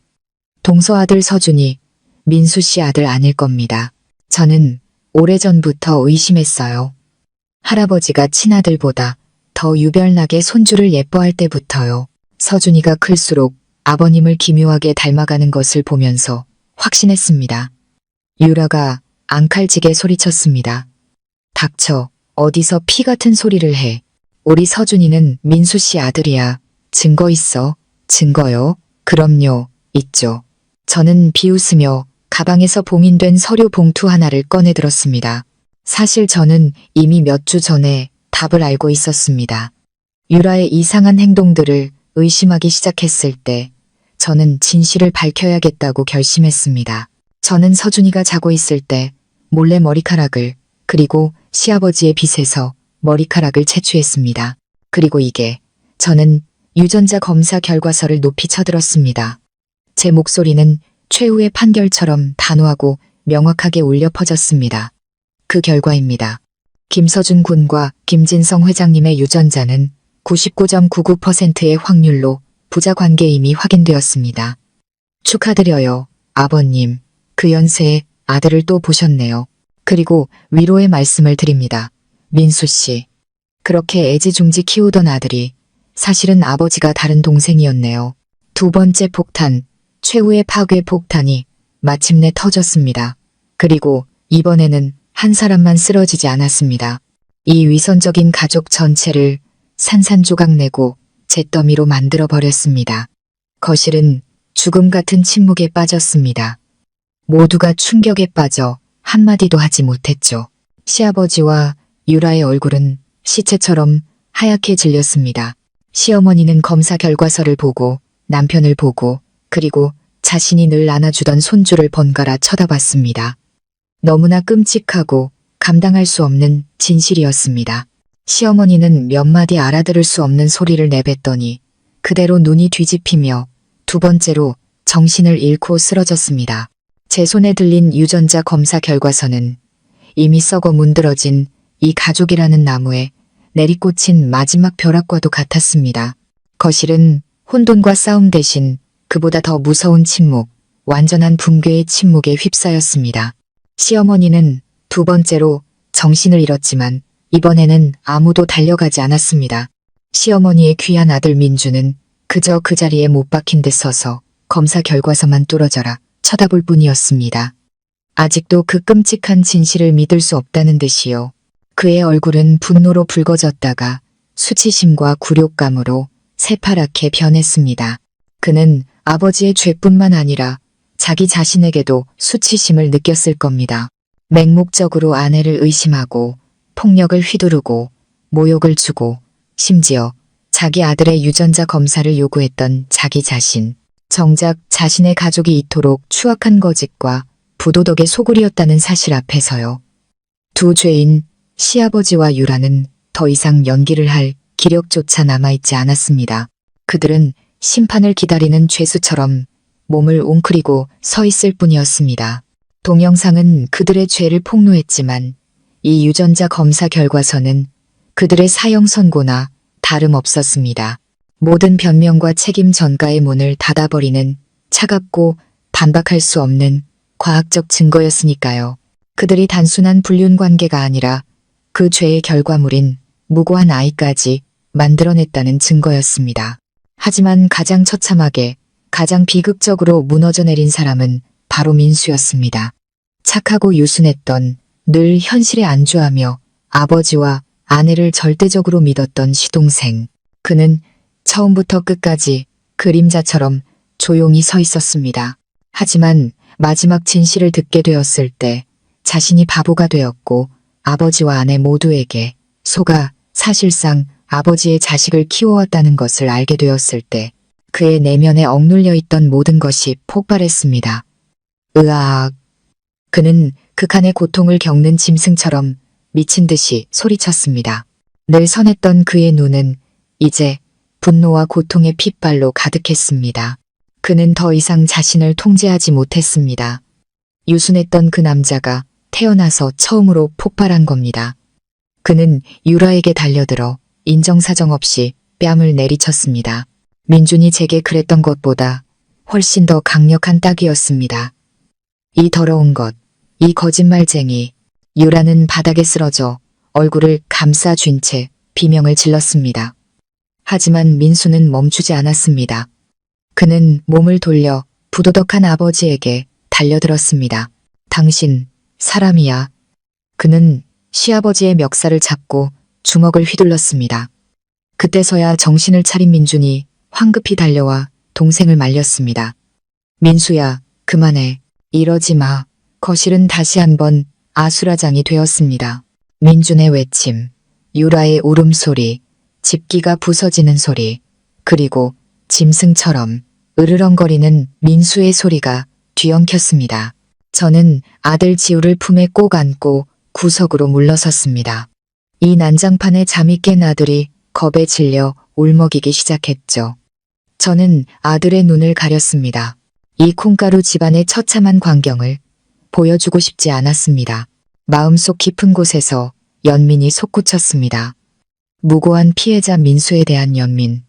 [SPEAKER 1] 동서 아들 서준이 민수 씨 아들 아닐 겁니다. 저는 오래전부터 의심했어요. 할아버지가 친아들보다 더 유별나게 손주를 예뻐할 때부터요. 서준이가 클수록 아버님을 기묘하게 닮아가는 것을 보면서 확신했습니다. 유라가 앙칼지게 소리쳤습니다. 닥쳐, 어디서 피 같은 소리를 해. 우리 서준이는 민수 씨 아들이야. 증거 있어? 증거요? 그럼요, 있죠. 저는 비웃으며 가방에서 봉인된 서류 봉투 하나를 꺼내 들었습니다. 사실 저는 이미 몇 주 전에 답을 알고 있었습니다. 유라의 이상한 행동들을 의심하기 시작했을 때 저는 진실을 밝혀야겠다고 결심했습니다. 저는 서준이가 자고 있을 때 몰래 머리카락을 그리고 시아버지의 빗에서 머리카락을 채취했습니다. 그리고 저는 유전자 검사 결과서를 높이 쳐들었습니다. 제 목소리는 최후의 판결처럼 단호하고 명확하게 울려 퍼졌습니다. 그 결과입니다. 김서준 군과 김진성 회장님의 유전자는 99.99%의 확률로 부자 관계임이 확인되었습니다. 축하드려요, 아버님. 그 연세에 아들을 또 보셨네요. 그리고 위로의 말씀을 드립니다. 민수 씨. 그렇게 애지중지 키우던 아들이 사실은 아버지가 다른 동생이었네요. 두 번째 폭탄, 최후의 파괴 폭탄이 마침내 터졌습니다. 그리고 이번에는 한 사람만 쓰러지지 않았습니다. 이 위선적인 가족 전체를 산산조각 내고 잿더미로 만들어버렸습니다. 거실은 죽음 같은 침묵에 빠졌습니다. 모두가 충격에 빠져 한마디도 하지 못했죠. 시아버지와 유라의 얼굴은 시체처럼 하얗게 질렸습니다. 시어머니는 검사 결과서를 보고 남편을 보고 그리고 자신이 늘 안아주던 손주를 번갈아 쳐다봤습니다. 너무나 끔찍하고 감당할 수 없는 진실이었습니다. 시어머니는 몇 마디 알아들을 수 없는 소리를 내뱉더니 그대로 눈이 뒤집히며 두 번째로 정신을 잃고 쓰러졌습니다. 제 손에 들린 유전자 검사 결과서는 이미 썩어 문드러진 이 가족이라는 나무에 내리꽂힌 마지막 벼락과도 같았습니다. 거실은 혼돈과 싸움 대신 그보다 더 무서운 침묵, 완전한 붕괴의 침묵에 휩싸였습니다. 시어머니는 두 번째로 정신을 잃었지만 이번에는 아무도 달려가지 않았습니다. 시어머니의 귀한 아들 민주는 그저 그 자리에 못 박힌 듯 서서 검사 결과서만 뚫어져라 쳐다볼 뿐이었습니다. 아직도 그 끔찍한 진실을 믿을 수 없다는 듯이요. 그의 얼굴은 분노로 붉어졌다가 수치심과 굴욕감으로 새파랗게 변했습니다. 그는 아버지의 죄뿐만 아니라 자기 자신에게도 수치심을 느꼈을 겁니다. 맹목적으로 아내를 의심하고 폭력을 휘두르고 모욕을 주고 심지어 자기 아들의 유전자 검사를 요구했던 자기 자신. 정작 자신의 가족이 이토록 추악한 거짓과 부도덕의 소굴이었다는 사실 앞에서요. 두 죄인 시아버지와 유라는 더 이상 연기를 할 기력조차 남아있지 않았습니다. 그들은 심판을 기다리는 죄수처럼 몸을 웅크리고 서 있을 뿐이었습니다. 동영상은 그들의 죄를 폭로했지만 이 유전자 검사 결과서는 그들의 사형 선고나 다름없었습니다. 모든 변명과 책임 전가의 문을 닫아버리는 차갑고 반박할 수 없는 과학적 증거였으니까요. 그들이 단순한 불륜 관계가 아니라 그 죄의 결과물인 무고한 아이까지 만들어냈다는 증거였습니다. 하지만 가장 처참하게, 가장 비극적으로 무너져 내린 사람은 바로 민수였습니다. 착하고 유순했던, 늘 현실에 안주하며 아버지와 아내를 절대적으로 믿었던 시동생. 그는 처음부터 끝까지 그림자처럼 조용히 서 있었습니다. 하지만 마지막 진실을 듣게 되었을 때 자신이 바보가 되었고 아버지와 아내 모두에게 속아 사실상 아버지의 자식을 키워왔다는 것을 알게 되었을 때 그의 내면에 억눌려 있던 모든 것이 폭발했습니다. 으악. 그는 극한의 고통을 겪는 짐승처럼 미친 듯이 소리쳤습니다. 늘 선했던 그의 눈은 이제 분노와 고통의 핏발로 가득했습니다. 그는 더 이상 자신을 통제하지 못했습니다. 유순했던 그 남자가 태어나서 처음으로 폭발한 겁니다. 그는 유라에게 달려들어 인정사정 없이 뺨을 내리쳤습니다. 민준이 제게 그랬던 것보다 훨씬 더 강력한 딱이었습니다. 이 더러운 것, 이 거짓말쟁이. 유라는 바닥에 쓰러져 얼굴을 감싸 쥔 채 비명을 질렀습니다. 하지만 민수는 멈추지 않았습니다. 그는 몸을 돌려 부도덕한 아버지에게 달려들었습니다. 당신, 사람이야. 그는 시아버지의 멱살을 잡고 주먹을 휘둘렀습니다. 그때서야 정신을 차린 민준이 황급히 달려와 동생을 말렸습니다. 민수야, 그만해. 이러지 마. 거실은 다시 한번 아수라장이 되었습니다. 민준의 외침, 유라의 울음소리, 집기가 부서지는 소리, 그리고 짐승처럼 으르렁거리는 민수의 소리가 뒤엉켰습니다. 저는 아들 지우를 품에 꼭 안고 구석으로 물러섰습니다. 이 난장판에 잠이 깬 아들이 겁에 질려 울먹이기 시작했죠. 저는 아들의 눈을 가렸습니다. 이 콩가루 집안의 처참한 광경을 보여주고 싶지 않았습니다. 마음속 깊은 곳에서 연민이 솟구쳤습니다. 무고한 피해자 민수에 대한 연민,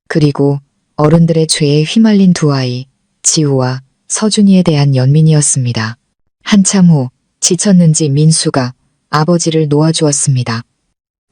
[SPEAKER 1] 그리고 어른들의 죄에 휘말린 두 아이, 지우와 서준이에 대한 연민이었습니다. 한참 후 지쳤는지 민수가 아버지를 놓아주었습니다.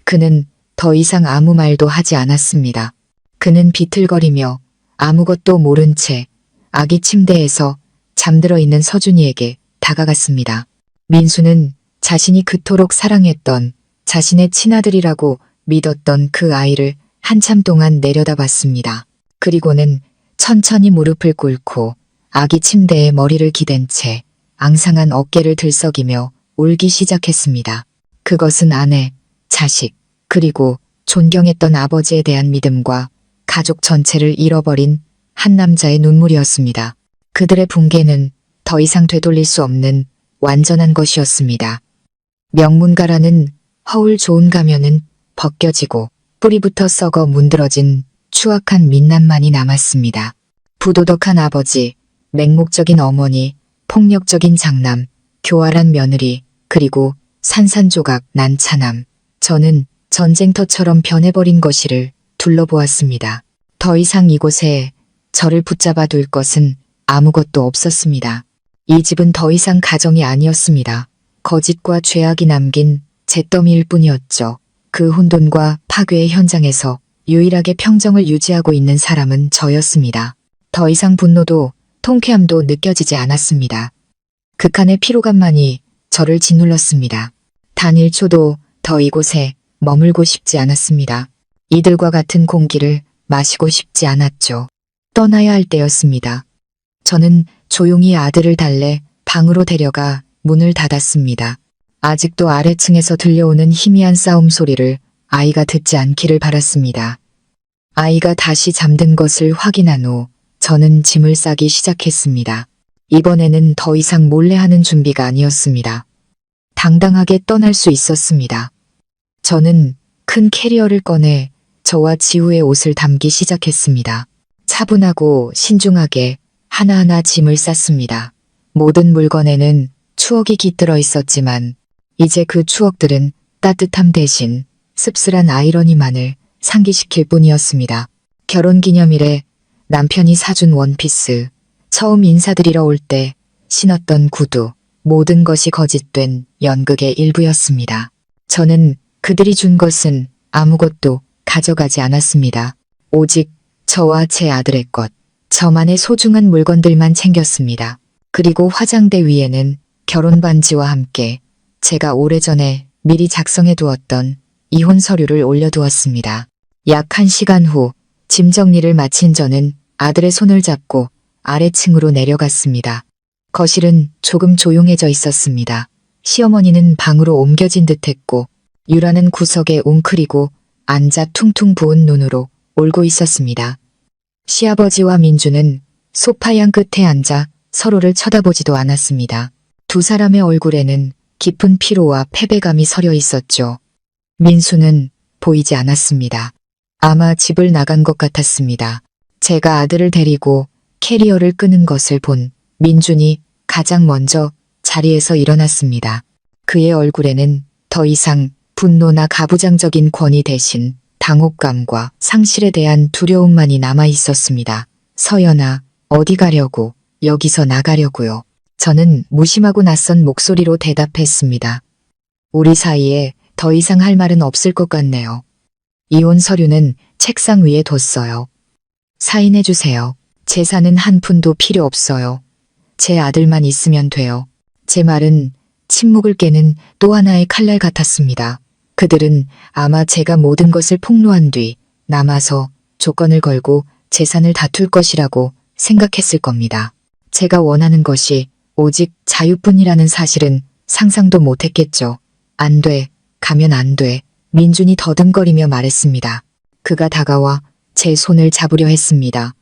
[SPEAKER 1] 그는 더 이상 아무 말도 하지 않았습니다. 그는 비틀거리며 아무것도 모른 채 아기 침대에서 잠들어 있는 서준이에게 다가갔습니다. 민수는 자신이 그토록 사랑했던 자신의 친아들이라고 믿었던 그 아이를 한참 동안 내려다봤습니다. 그리고는 천천히 무릎을 꿇고 아기 침대에 머리를 기댄 채 앙상한 어깨를 들썩이며 울기 시작했습니다. 그것은 아내, 자식, 그리고 존경했던 아버지에 대한 믿음과 가족 전체를 잃어버린 한 남자의 눈물이었습니다. 그들의 붕괴는 더 이상 되돌릴 수 없는 완전한 것이었습니다. 명문가라는 허울 좋은 가면은 벗겨지고 뿌리부터 썩어 문드러진 추악한 민낯만이 남았습니다. 부도덕한 아버지, 맹목적인 어머니, 폭력적인 장남, 교활한 며느리, 그리고 산산조각 난 차남. 저는 전쟁터처럼 변해버린 거실을 둘러보았습니다. 더 이상 이곳에 저를 붙잡아 둘 것은 아무것도 없었습니다. 이 집은 더 이상 가정이 아니었습니다. 거짓과 죄악이 남긴 잿더미일 뿐이었죠. 그 혼돈과 파괴의 현장에서 유일하게 평정을 유지하고 있는 사람은 저였습니다. 더 이상 분노도 통쾌함도 느껴지지 않았습니다. 극한의 피로감만이 저를 짓눌렀습니다. 단 1초도 더 이곳에 머물고 싶지 않았습니다. 이들과 같은 공기를 마시고 싶지 않았죠. 떠나야 할 때였습니다. 저는 조용히 아들을 달래 방으로 데려가 문을 닫았습니다. 아직도 아래층에서 들려오는 희미한 싸움 소리를 아이가 듣지 않기를 바랐습니다. 아이가 다시 잠든 것을 확인한 후 저는 짐을 싸기 시작했습니다. 이번에는 더 이상 몰래 하는 준비가 아니었습니다. 당당하게 떠날 수 있었습니다. 저는 큰 캐리어를 꺼내 저와 지우의 옷을 담기 시작했습니다. 차분하고 신중하게 하나하나 짐을 쌌습니다. 모든 물건에는 추억이 깃들어 있었지만 이제 그 추억들은 따뜻함 대신 씁쓸한 아이러니만을 상기시킬 뿐이었습니다. 결혼기념일에 남편이 사준 원피스, 처음 인사드리러 올 때 신었던 구두, 모든 것이 거짓된 연극의 일부였습니다. 저는 그들이 준 것은 아무것도 가져가지 않았습니다. 오직 저와 제 아들의 것, 저만의 소중한 물건들만 챙겼습니다. 그리고 화장대 위에는 결혼 반지와 함께 제가 오래전에 미리 작성해 두었던 이혼 서류를 올려두었습니다. 약 1시간 후 짐 정리를 마친 저는 아들의 손을 잡고 아래층으로 내려갔습니다. 거실은 조금 조용해져 있었습니다. 시어머니는 방으로 옮겨진 듯했고 유라는 구석에 웅크리고 앉아 퉁퉁 부은 눈으로 울고 있었습니다. 시아버지와 민주는 소파양 끝에 앉아 서로를 쳐다보지도 않았습니다. 두 사람의 얼굴에는 깊은 피로와 패배감이 서려 있었죠. 민수는 보이지 않았습니다. 아마 집을 나간 것 같았습니다. 제가 아들을 데리고 캐리어를 끄는 것을 본 민준이 가장 먼저 자리에서 일어났습니다. 그의 얼굴에는 더 이상 분노나 가부장적인 권위 대신 당혹감과 상실에 대한 두려움만이 남아 있었습니다. 서연아, 어디 가려고? 여기서 나가려고요. 저는 무심하고 낯선 목소리로 대답했습니다. 우리 사이에 더 이상 할 말은 없을 것 같네요. 이혼 서류는 책상 위에 뒀어요. 사인해주세요. 재산은 한 푼도 필요 없어요. 제 아들만 있으면 돼요. 제 말은 침묵을 깨는 또 하나의 칼날 같았습니다. 그들은 아마 제가 모든 것을 폭로한 뒤 남아서 조건을 걸고 재산을 다툴 것이라고 생각했을 겁니다. 제가 원하는 것이 오직 자유뿐이라는 사실은 상상도 못했겠죠. 안 돼, 가면 안 돼. 민준이 더듬거리며 말했습니다. 그가 다가와 제 손을 잡으려 했습니다.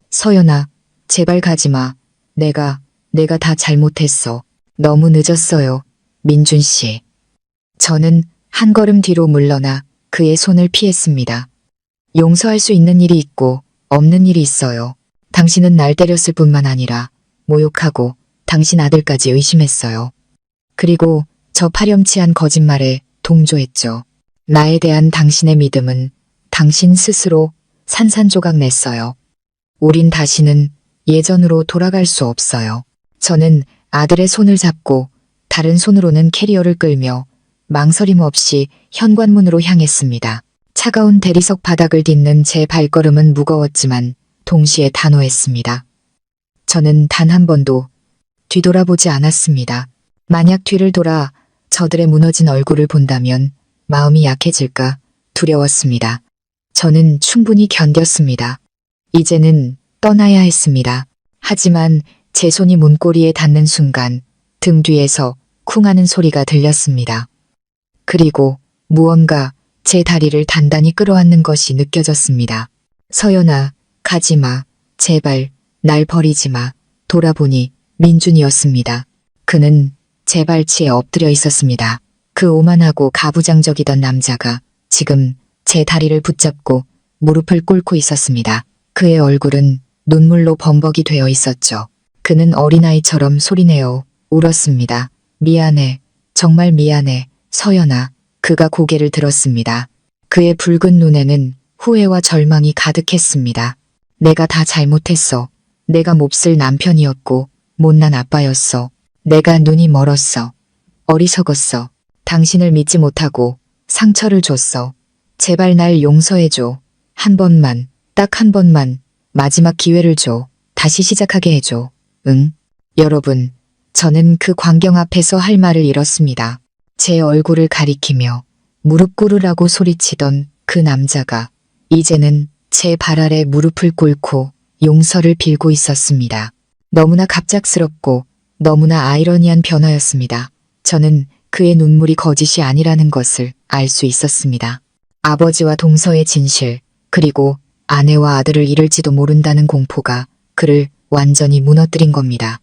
[SPEAKER 1] 서연아, 제발 가지마. 내가 다 잘못했어. 너무 늦었어요. 민준 씨. 저는 한 걸음 뒤로 물러나 그의 손을 피했습니다. 용서할 수 있는 일이 있고 없는 일이 있어요. 당신은 날 때렸을 뿐만 아니라 모욕하고 당신 아들까지 의심했어요. 그리고 저 파렴치한 거짓말에 동조했죠. 나에 대한 당신의 믿음은 당신 스스로 산산조각 냈어요. 우린 다시는 예전으로 돌아갈 수 없어요. 저는 아들의 손을 잡고 다른 손으로는 캐리어를 끌며 망설임 없이 현관문으로 향했습니다. 차가운 대리석 바닥을 딛는 제 발걸음은 무거웠지만 동시에 단호했습니다. 저는 단 한 번도 뒤돌아보지 않았습니다. 만약 뒤를 돌아 저들의 무너진 얼굴을 본다면 마음이 약해질까 두려웠습니다. 저는 충분히 견뎠습니다. 이제는 떠나야 했습니다. 하지만 제 손이 문고리에 닿는 순간 등 뒤에서 쿵 하는 소리가 들렸습니다. 그리고 무언가 제 다리를 단단히 끌어안는 것이 느껴졌습니다. 서연아, 가지마. 제발 날 버리지 마. 돌아보니 민준이었습니다. 그는 제 발치에 엎드려 있었습니다. 그 오만하고 가부장적이던 남자가 지금 제 다리를 붙잡고 무릎을 꿇고 있었습니다. 그의 얼굴은 눈물로 범벅이 되어 있었죠. 그는 어린아이처럼 소리내어 울었습니다. 미안해. 정말 미안해. 서연아. 그가 고개를 들었습니다. 그의 붉은 눈에는 후회와 절망이 가득했습니다. 내가 다 잘못했어. 내가 몹쓸 남편이었고 못난 아빠였어. 내가 눈이 멀었어. 어리석었어. 당신을 믿지 못하고 상처를 줬어. 제발 날 용서해줘. 한 번만, 딱 한 번만 마지막 기회를 줘. 다시 시작하게 해줘. 응? 여러분, 저는 그 광경 앞에서 할 말을 잃었습니다. 제 얼굴을 가리키며 무릎 꿇으라고 소리치던 그 남자가 이제는 제 발 아래 무릎을 꿇고 용서를 빌고 있었습니다. 너무나 갑작스럽고 너무나 아이러니한 변화였습니다. 저는 그의 눈물이 거짓이 아니라는 것을 알 수 있었습니다. 아버지와 동서의 진실, 그리고 아내와 아들을 잃을지도 모른다는 공포가 그를 완전히 무너뜨린 겁니다.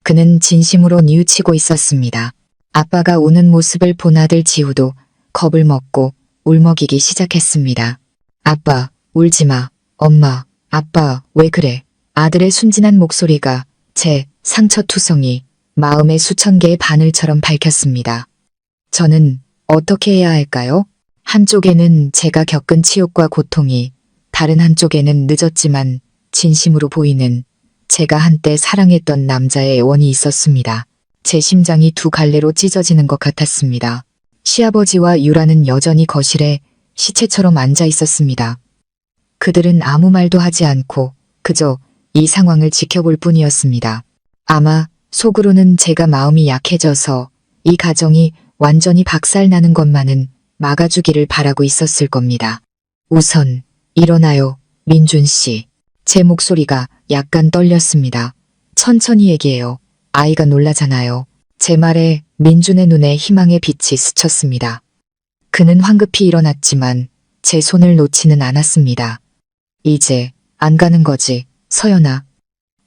[SPEAKER 1] 그는 진심으로 뉘우치고 있었습니다. 아빠가 우는 모습을 본 아들 지우도 겁을 먹고 울먹이기 시작했습니다. 아빠, 울지 마. 엄마, 아빠, 왜 그래? 아들의 순진한 목소리가 제 상처투성이 마음의 수천 개의 바늘처럼 밝혔습니다. 저는 어떻게 해야 할까요? 한쪽에는 제가 겪은 치욕과 고통이, 다른 한쪽에는 늦었지만 진심으로 보이는 제가 한때 사랑했던 남자의 애원이 있었습니다. 제 심장이 두 갈래로 찢어지는 것 같았습니다. 시아버지와 유라는 여전히 거실에 시체처럼 앉아 있었습니다. 그들은 아무 말도 하지 않고 그저 이 상황을 지켜볼 뿐이었습니다. 아마 속으로는 제가 마음이 약해져서 이 가정이 완전히 박살나는 것만은 막아주기를 바라고 있었을 겁니다. 우선 일어나요, 민준 씨. 제 목소리가 약간 떨렸습니다. 천천히 얘기해요. 아이가 놀라잖아요. 제 말에 민준의 눈에 희망의 빛이 스쳤습니다. 그는 황급히 일어났지만 제 손을 놓지는 않았습니다. 이제 안 가는 거지, 서연아.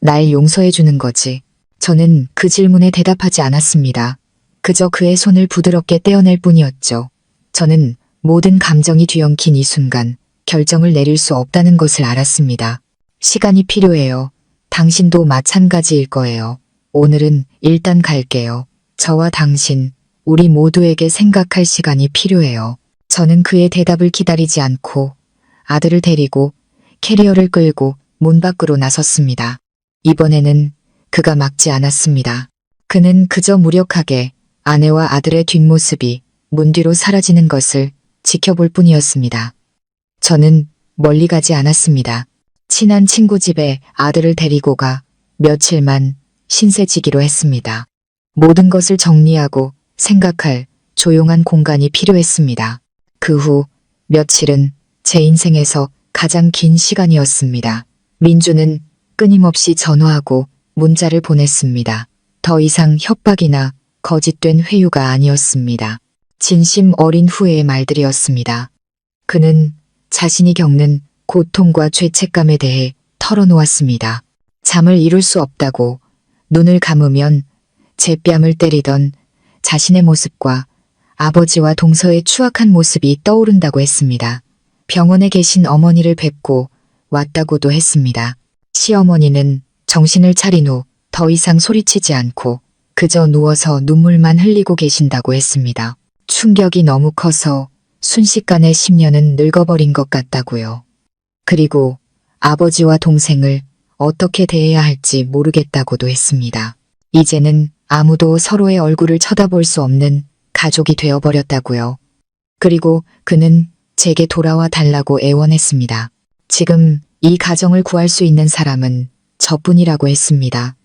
[SPEAKER 1] 날 용서해 주는 거지. 저는 그 질문에 대답하지 않았습니다. 그저 그의 손을 부드럽게 떼어낼 뿐이었죠. 저는 모든 감정이 뒤엉킨 이 순간 결정을 내릴 수 없다는 것을 알았습니다. 시간이 필요해요. 당신도 마찬가지일 거예요. 오늘은 일단 갈게요. 저와 당신, 우리 모두에게 생각할 시간이 필요해요. 저는 그의 대답을 기다리지 않고 아들을 데리고 캐리어를 끌고 문 밖으로 나섰습니다. 이번에는 그가 막지 않았습니다. 그는 그저 무력하게 아내와 아들의 뒷모습이 문 뒤로 사라지는 것을 지켜볼 뿐이었습니다. 저는 멀리 가지 않았습니다. 친한 친구 집에 아들을 데리고 가 며칠만 신세지기로 했습니다. 모든 것을 정리하고 생각할 조용한 공간이 필요했습니다. 그 후 며칠은 제 인생에서 가장 긴 시간이었습니다. 민주는 끊임없이 전화하고 문자를 보냈습니다. 더 이상 협박이나 거짓된 회유가 아니었습니다. 진심 어린 후회의 말들이었습니다. 그는 자신이 겪는 고통과 죄책감에 대해 털어놓았습니다. 잠을 이룰 수 없다고 눈을 감으면 제 뺨을 때리던 자신의 모습과 아버지와 동서의 추악한 모습이 떠오른다고 했습니다. 병원에 계신 어머니를 뵙고 왔다고도 했습니다. 시어머니는 정신을 차린 후 더 이상 소리치지 않고 그저 누워서 눈물만 흘리고 계신다고 했습니다. 충격이 너무 커서 순식간에 10년은 늙어버린 것 같다고요. 그리고 아버지와 동생을 어떻게 대해야 할지 모르겠다고도 했습니다. 이제는 아무도 서로의 얼굴을 쳐다볼 수 없는 가족이 되어버렸다고요. 그리고 그는 제게 돌아와 달라고 애원했습니다. 지금 이 가정을 구할 수 있는 사람은 저뿐이라고 했습니다.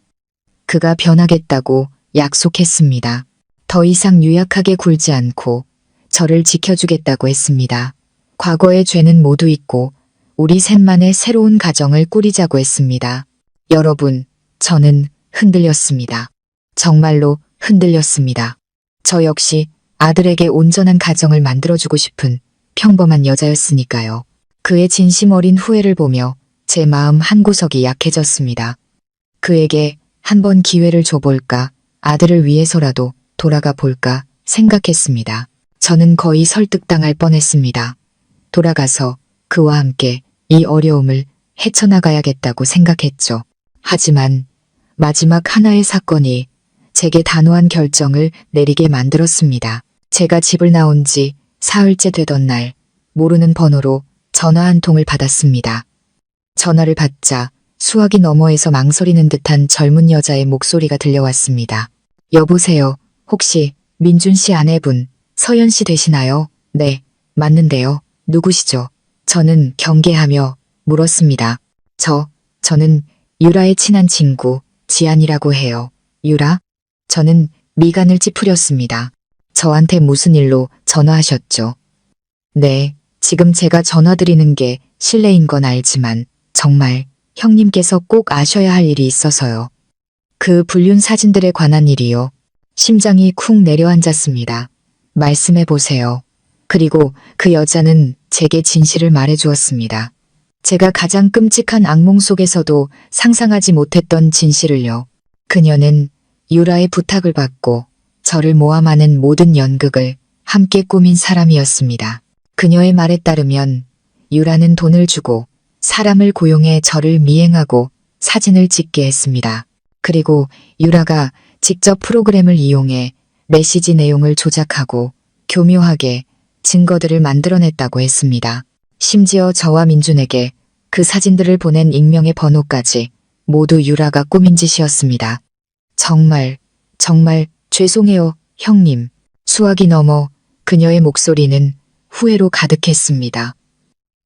[SPEAKER 1] 그가 변하겠다고 약속했습니다. 더 이상 유약하게 굴지 않고 저를 지켜주겠다고 했습니다. 과거의 죄는 모두 잊고 우리 셋만의 새로운 가정을 꾸리자고 했습니다. 여러분, 저는 흔들렸습니다. 정말로 흔들렸습니다. 저 역시 아들에게 온전한 가정을 만들어주고 싶은 평범한 여자였으니까요. 그의 진심 어린 후회를 보며 제 마음 한구석이 약해졌습니다. 그에게 한 번 기회를 줘볼까, 아들을 위해서라도 돌아가 볼까 생각했습니다. 저는 거의 설득당할 뻔했습니다. 돌아가서 그와 함께 이 어려움을 헤쳐나가야겠다고 생각했죠. 하지만 마지막 하나의 사건이 제게 단호한 결정을 내리게 만들었습니다. 제가 집을 나온 지 사흘째 되던 날, 모르는 번호로 전화 한 통을 받았습니다. 전화를 받자 수화기 너머에서 망설이는 듯한 젊은 여자의 목소리가 들려왔습니다. 여보세요. 혹시 민준 씨 아내분 서연 씨 되시나요? 네, 맞는데요. 누구시죠? 저는 경계하며 물었습니다. 저는 유라의 친한 친구 지안이라고 해요. 유라? 저는 미간을 찌푸렸습니다. 저한테 무슨 일로 전화하셨죠? 네, 지금 제가 전화드리는 게 실례인 건 알지만 정말 형님께서 꼭 아셔야 할 일이 있어서요. 그 불륜 사진들에 관한 일이요. 심장이 쿵 내려앉았습니다. 말씀해 보세요. 그리고 그 여자는 제게 진실을 말해 주었습니다. 제가 가장 끔찍한 악몽 속에서도 상상하지 못했던 진실을요. 그녀는 유라의 부탁을 받고 저를 모함하는 모든 연극을 함께 꾸민 사람이었습니다. 그녀의 말에 따르면 유라는 돈을 주고 사람을 고용해 저를 미행하고 사진을 찍게 했습니다. 그리고 유라가 직접 프로그램을 이용해 메시지 내용을 조작하고 교묘하게 증거들을 만들어냈다고 했습니다. 심지어 저와 민준에게 그 사진들을 보낸 익명의 번호까지 모두 유라가 꾸민 짓이었습니다. 정말 죄송해요, 형님. 수학이 넘어 그녀의 목소리는 후회로 가득했습니다.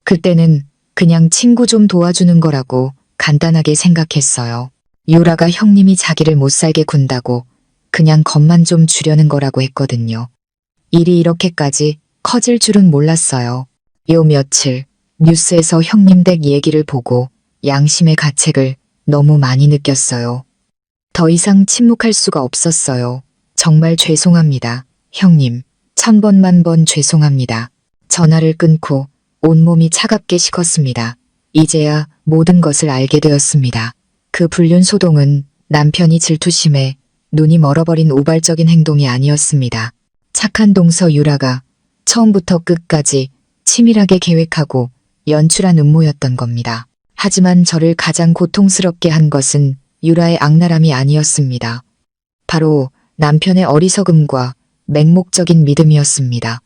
[SPEAKER 1] 그때는 그냥 친구 좀 도와주는 거라고 간단하게 생각했어요. 유라가 형님이 자기를 못살게 군다고 그냥 겁만 좀 주려는 거라고 했거든요. 일이 이렇게까지 커질 줄은 몰랐어요. 요 며칠 뉴스에서 형님 댁 얘기를 보고 양심의 가책을 너무 많이 느꼈어요. 더 이상 침묵할 수가 없었어요. 정말 죄송합니다. 형님, 1000번 만번 죄송합니다. 전화를 끊고 온몸이 차갑게 식었습니다. 이제야 모든 것을 알게 되었습니다. 그 불륜 소동은 남편이 질투심에 눈이 멀어버린 우발적인 행동이 아니었습니다. 착한 동서 유라가 처음부터 끝까지 치밀하게 계획하고 연출한 음모였던 겁니다. 하지만 저를 가장 고통스럽게 한 것은 유라의 악랄함이 아니었습니다. 바로 남편의 어리석음과 맹목적인 믿음이었습니다.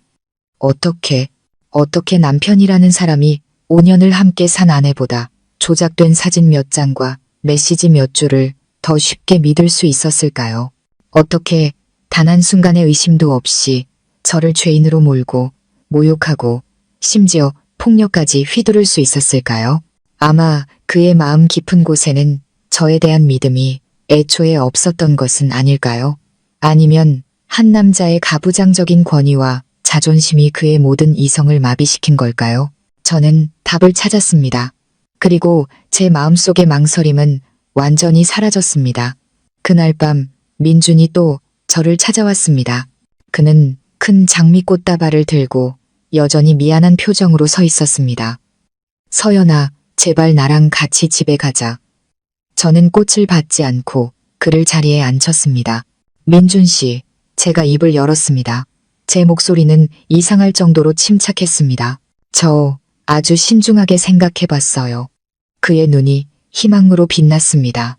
[SPEAKER 1] 어떻게 남편이라는 사람이 5년을 함께 산 아내보다 조작된 사진 몇 장과 메시지 몇 줄을 더 쉽게 믿을 수 있었을까요? 어떻게 단 한순간의 의심도 없이 저를 죄인으로 몰고 모욕하고 심지어 폭력까지 휘두를 수 있었을까요? 아마 그의 마음 깊은 곳에는 저에 대한 믿음이 애초에 없었던 것은 아닐까요? 아니면 한 남자의 가부장적인 권위와 자존심이 그의 모든 이성을 마비시킨 걸까요? 저는 답을 찾았습니다. 그리고 제 마음속의 망설임은 완전히 사라졌습니다. 그날 밤 민준이 또 저를 찾아왔습니다. 그는 큰 장미꽃 다발을 들고 여전히 미안한 표정으로 서 있었습니다. 서연아, 제발 나랑 같이 집에 가자. 저는 꽃을 받지 않고 그를 자리에 앉혔습니다. 민준 씨, 제가 입을 열었습니다. 제 목소리는 이상할 정도로 침착했습니다. 저 아주 신중하게 생각해봤어요. 그의 눈이 희망으로 빛났습니다.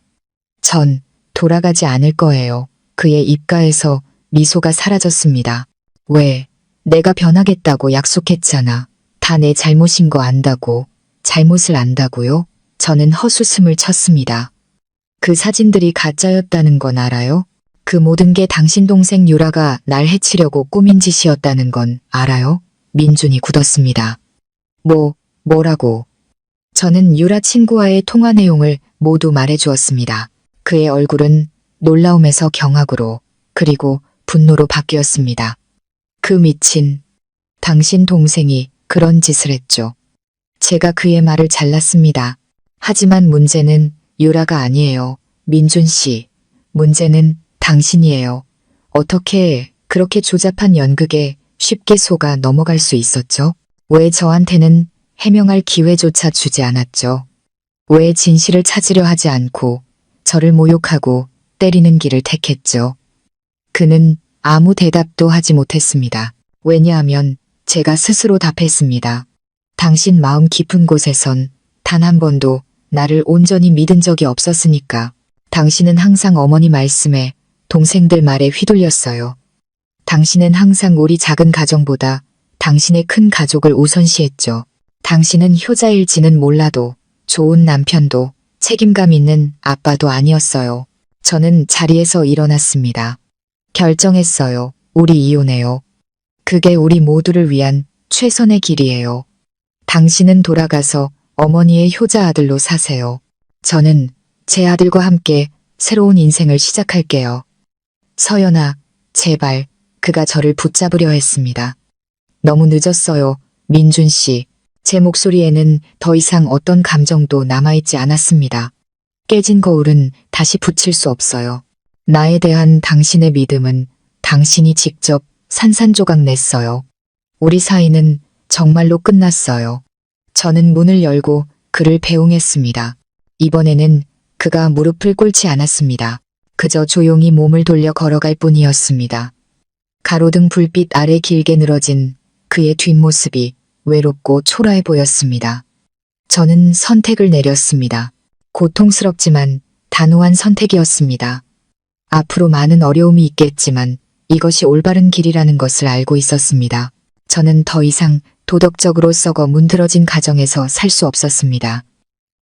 [SPEAKER 1] 전 돌아가지 않을 거예요. 그의 입가에서 미소가 사라졌습니다. 왜? 내가 변하겠다고 약속했잖아. 다 내 잘못인 거 안다고. 잘못을 안다고요? 저는 헛웃음을 쳤습니다. 그 사진들이 가짜였다는 건 알아요? 그 모든 게 당신 동생 유라가 날 해치려고 꾸민 짓이었다는 건 알아요? 민준이 굳었습니다. 뭐라고? 저는 유라 친구와의 통화 내용을 모두 말해주었습니다. 그의 얼굴은 놀라움에서 경악으로 그리고 분노로 바뀌었습니다. 그 미친 당신 동생이 그런 짓을 했죠. 제가 그의 말을 잘랐습니다. 하지만 문제는 유라가 아니에요. 민준 씨, 문제는 당신이에요. 어떻게 그렇게 조잡한 연극에 쉽게 속아 넘어갈 수 있었죠? 왜 저한테는 해명할 기회조차 주지 않았죠? 왜 진실을 찾으려 하지 않고 저를 모욕하고 때리는 길을 택했죠? 그는 아무 대답도 하지 못했습니다. 왜냐하면 제가 스스로 답했습니다. 당신 마음 깊은 곳에선 단 한 번도 나를 온전히 믿은 적이 없었으니까. 당신은 항상 어머니 말씀에 동생들 말에 휘둘렸어요. 당신은 항상 우리 작은 가정보다 당신의 큰 가족을 우선시했죠. 당신은 효자일지는 몰라도 좋은 남편도 책임감 있는 아빠도 아니었어요. 저는 자리에서 일어났습니다. 결정했어요. 우리 이혼해요. 그게 우리 모두를 위한 최선의 길이에요. 당신은 돌아가서 어머니의 효자 아들로 사세요. 저는 제 아들과 함께 새로운 인생을 시작할게요. 서연아, 제발. 그가 저를 붙잡으려 했습니다. 너무 늦었어요, 민준 씨. 제 목소리에는 더 이상 어떤 감정도 남아있지 않았습니다. 깨진 거울은 다시 붙일 수 없어요. 나에 대한 당신의 믿음은 당신이 직접 산산조각 냈어요. 우리 사이는 정말로 끝났어요. 저는 문을 열고 그를 배웅했습니다. 이번에는 그가 무릎을 꿇지 않았습니다. 그저 조용히 몸을 돌려 걸어갈 뿐이었습니다. 가로등 불빛 아래 길게 늘어진 그의 뒷모습이 외롭고 초라해 보였습니다. 저는 선택을 내렸습니다. 고통스럽지만 단호한 선택이었습니다. 앞으로 많은 어려움이 있겠지만 이것이 올바른 길이라는 것을 알고 있었습니다. 저는 더 이상 도덕적으로 썩어 문드러진 가정에서 살 수 없었습니다.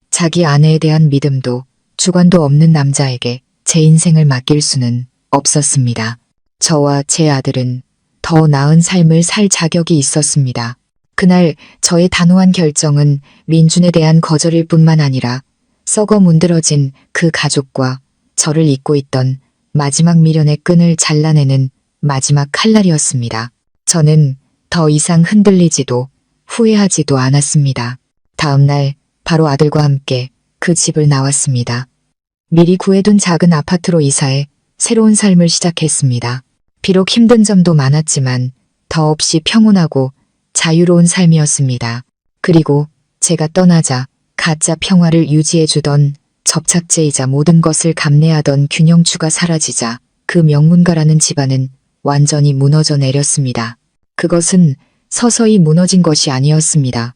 [SPEAKER 1] 자기 아내에 대한 믿음도 주관도 없는 남자에게 제 인생을 맡길 수는 없었습니다. 저와 제 아들은 더 나은 삶을 살 자격이 있었습니다. 그날 저의 단호한 결정은 민준에 대한 거절일 뿐만 아니라 썩어 문드러진 그 가족과 저를 잇고 있던 마지막 미련의 끈을 잘라내는 마지막 칼날이었습니다. 저는 더 이상 흔들리지도 후회하지도 않았습니다. 다음 날 바로 아들과 함께 그 집을 나왔습니다. 미리 구해둔 작은 아파트로 이사해 새로운 삶을 시작했습니다. 비록 힘든 점도 많았지만 더없이 평온하고 자유로운 삶이었습니다. 그리고 제가 떠나자 가짜 평화를 유지해주던 접착제이자 모든 것을 감내하던 균형추가 사라지자 그 명문가라는 집안은 완전히 무너져 내렸습니다. 그것은 서서히 무너진 것이 아니었습니다.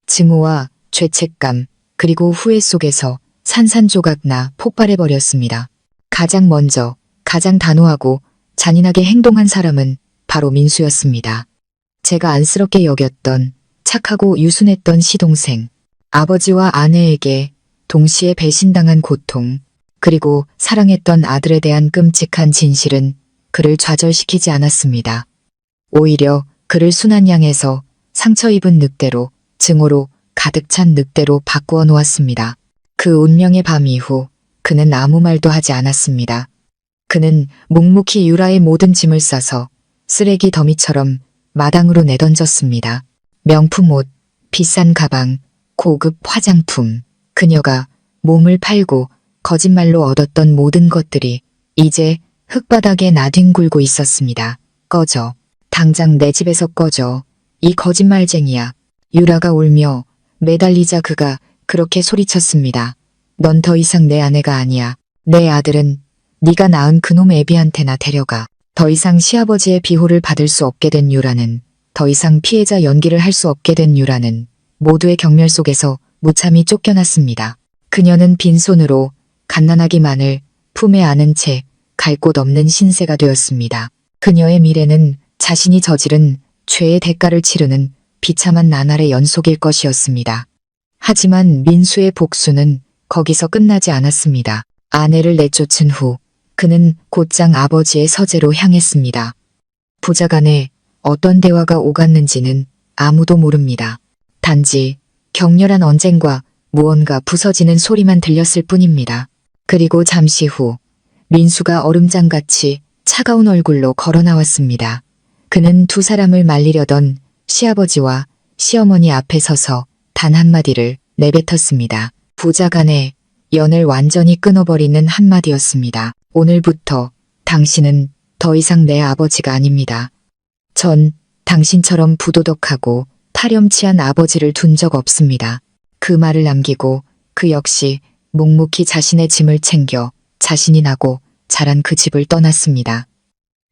[SPEAKER 1] 증오와 죄책감 그리고 후회 속에서 산산조각 나 폭발해버렸습니다. 가장 먼저 가장 단호하고 잔인하게 행동한 사람은 바로 민수였습니다. 제가 안쓰럽게 여겼던 착하고 유순했던 시동생, 아버지와 아내에게 동시에 배신당한 고통, 그리고 사랑했던 아들에 대한 끔찍한 진실은 그를 좌절시키지 않았습니다. 오히려 그를 순한 양에서 상처 입은 늑대로, 증오로 가득 찬 늑대로 바꾸어 놓았습니다. 그 운명의 밤 이후 그는 아무 말도 하지 않았습니다. 그는 묵묵히 유라의 모든 짐을 싸서 쓰레기 더미처럼 마당으로 내던졌습니다. 명품 옷, 비싼 가방, 고급 화장품, 그녀가 몸을 팔고 거짓말로 얻었던 모든 것들이 이제 흙바닥에 나뒹굴고 있었습니다. 꺼져. 당장 내 집에서 꺼져. 이 거짓말쟁이야. 유라가 울며 매달리자 그가 그렇게 소리쳤습니다. 넌 더 이상 내 아내가 아니야. 내 아들은 네가 낳은 그놈 애비한테나 데려가. 더 이상 시아버지의 비호를 받을 수 없게 된 유라는, 더 이상 피해자 연기를 할 수 없게 된 유라는 모두의 경멸 속에서 무참히 쫓겨났습니다. 그녀는 빈손으로 갓난아기만을 품에 안은 채 갈 곳 없는 신세가 되었습니다. 그녀의 미래는 자신이 저지른 죄의 대가를 치르는 비참한 나날의 연속일 것이었습니다. 하지만 민수의 복수는 거기서 끝나지 않았습니다. 아내를 내쫓은 후 그는 곧장 아버지의 서재로 향했습니다. 부자간에 어떤 대화가 오갔는지는 아무도 모릅니다. 단지 격렬한 언쟁과 무언가 부서지는 소리만 들렸을 뿐입니다. 그리고 잠시 후 민수가 얼음장같이 차가운 얼굴로 걸어 나왔습니다. 그는 두 사람을 말리려던 시아버지와 시어머니 앞에 서서 단 한마디를 내뱉었습니다. 부자간의 연을 완전히 끊어버리는 한마디였습니다. 오늘부터 당신은 더 이상 내 아버지가 아닙니다. 전 당신처럼 부도덕하고 파렴치한 아버지를 둔 적 없습니다. 그 말을 남기고 그 역시 묵묵히 자신의 짐을 챙겨 자신이 나고 자란 그 집을 떠났습니다.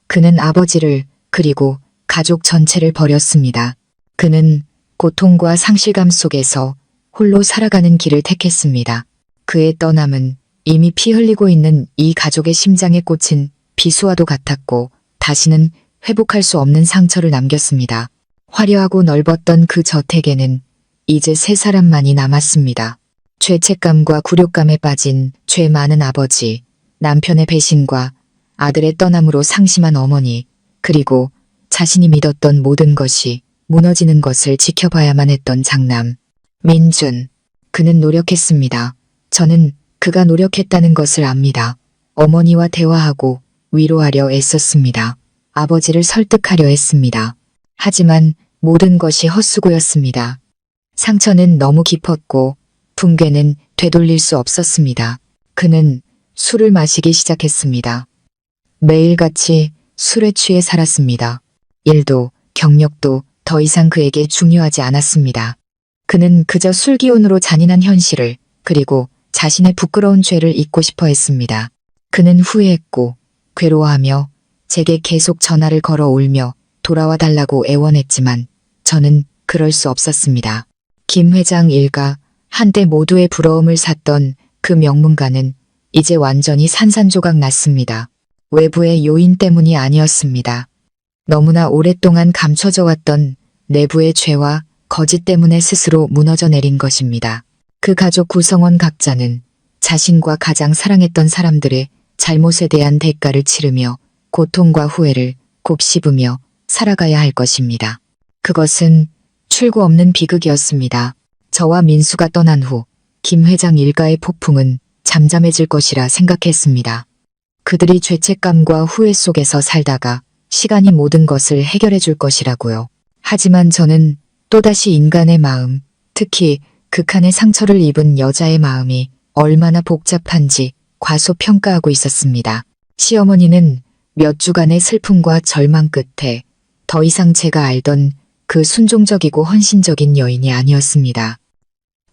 [SPEAKER 1] 그는 아버지를 그리고 가족 전체를 버렸습니다. 그는 고통과 상실감 속에서 홀로 살아가는 길을 택했습니다. 그의 떠남은 이미 피 흘리고 있는 이 가족의 심장에 꽂힌 비수와도 같았고 다시는 회복할 수 없는 상처를 남겼습니다. 화려하고 넓었던 그 저택에는 이제 세 사람만이 남았습니다. 죄책감과 굴욕감에 빠진 죄 많은 아버지, 남편의 배신과 아들의 떠남으로 상심한 어머니, 그리고 자신이 믿었던 모든 것이 무너지는 것을 지켜봐야만 했던 장남. 민준. 그는 노력했습니다. 저는 그가 노력했다는 것을 압니다. 어머니와 대화하고 위로하려 애썼습니다. 아버지를 설득하려 했습니다. 하지만 모든 것이 헛수고였습니다. 상처는 너무 깊었고 붕괴는 되돌릴 수 없었습니다. 그는 술을 마시기 시작했습니다. 매일같이 술에 취해 살았습니다. 일도 경력도 더 이상 그에게 중요하지 않았습니다. 그는 그저 술 기운으로 잔인한 현실을 그리고 자신의 부끄러운 죄를 잊고 싶어 했습니다. 그는 후회했고 괴로워하며 제게 계속 전화를 걸어 울며 돌아와 달라고 애원했지만 저는 그럴 수 없었습니다. 김 회장 일가 한때 모두의 부러움을 샀던 그 명문가는 이제 완전히 산산조각 났습니다. 외부의 요인 때문이 아니었습니다. 너무나 오랫동안 감춰져 왔던 내부의 죄와 거짓 때문에 스스로 무너져 내린 것입니다. 그 가족 구성원 각자는 자신과 가장 사랑했던 사람들의 잘못에 대한 대가를 치르며 고통과 후회를 곱씹으며 살아가야 할 것입니다. 그것은 출구 없는 비극이었습니다. 저와 민수가 떠난 후 김 회장 일가의 폭풍은 잠잠해질 것이라 생각했습니다. 그들이 죄책감과 후회 속에서 살다가 시간이 모든 것을 해결해 줄 것이라고요. 하지만 저는 또다시 인간의 마음, 특히 극한의 상처를 입은 여자의 마음이 얼마나 복잡한지 과소평가하고 있었습니다. 시어머니는 몇 주간의 슬픔과 절망 끝에 더 이상 제가 알던 그 순종적이고 헌신적인 여인이 아니었습니다.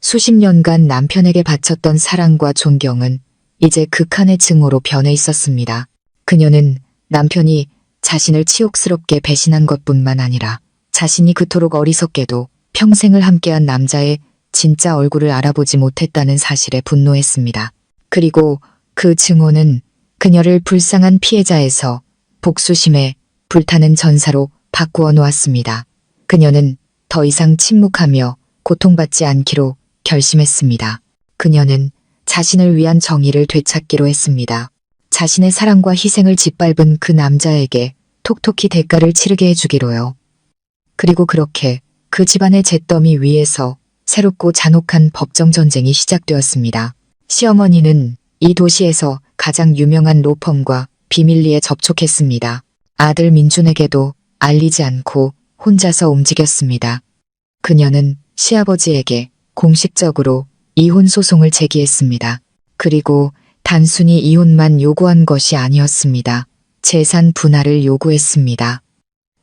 [SPEAKER 1] 수십 년간 남편에게 바쳤던 사랑과 존경은 이제 극한의 증오로 변해 있었습니다. 그녀는 남편이 자신을 치욕스럽게 배신한 것뿐만 아니라 자신이 그토록 어리석게도 평생을 함께한 남자의 진짜 얼굴을 알아보지 못했다는 사실에 분노했습니다. 그리고 그 증오는 그녀를 불쌍한 피해자에서 복수심에 불타는 전사로 바꾸어 놓았습니다. 그녀는 더 이상 침묵하며 고통받지 않기로 결심했습니다. 그녀는 자신을 위한 정의를 되찾기로 했습니다. 자신의 사랑과 희생을 짓밟은 그 남자에게 톡톡히 대가를 치르게 해주기로요. 그리고 그렇게 그 집안의 잿더미 위에서 새롭고 잔혹한 법정 전쟁이 시작되었습니다. 시어머니는 이 도시에서 가장 유명한 로펌과 비밀리에 접촉했습니다. 아들 민준에게도 알리지 않고 혼자서 움직였습니다. 그녀는 시아버지에게 공식적으로 이혼 소송을 제기했습니다. 그리고 단순히 이혼만 요구한 것이 아니었습니다. 재산 분할을 요구했습니다.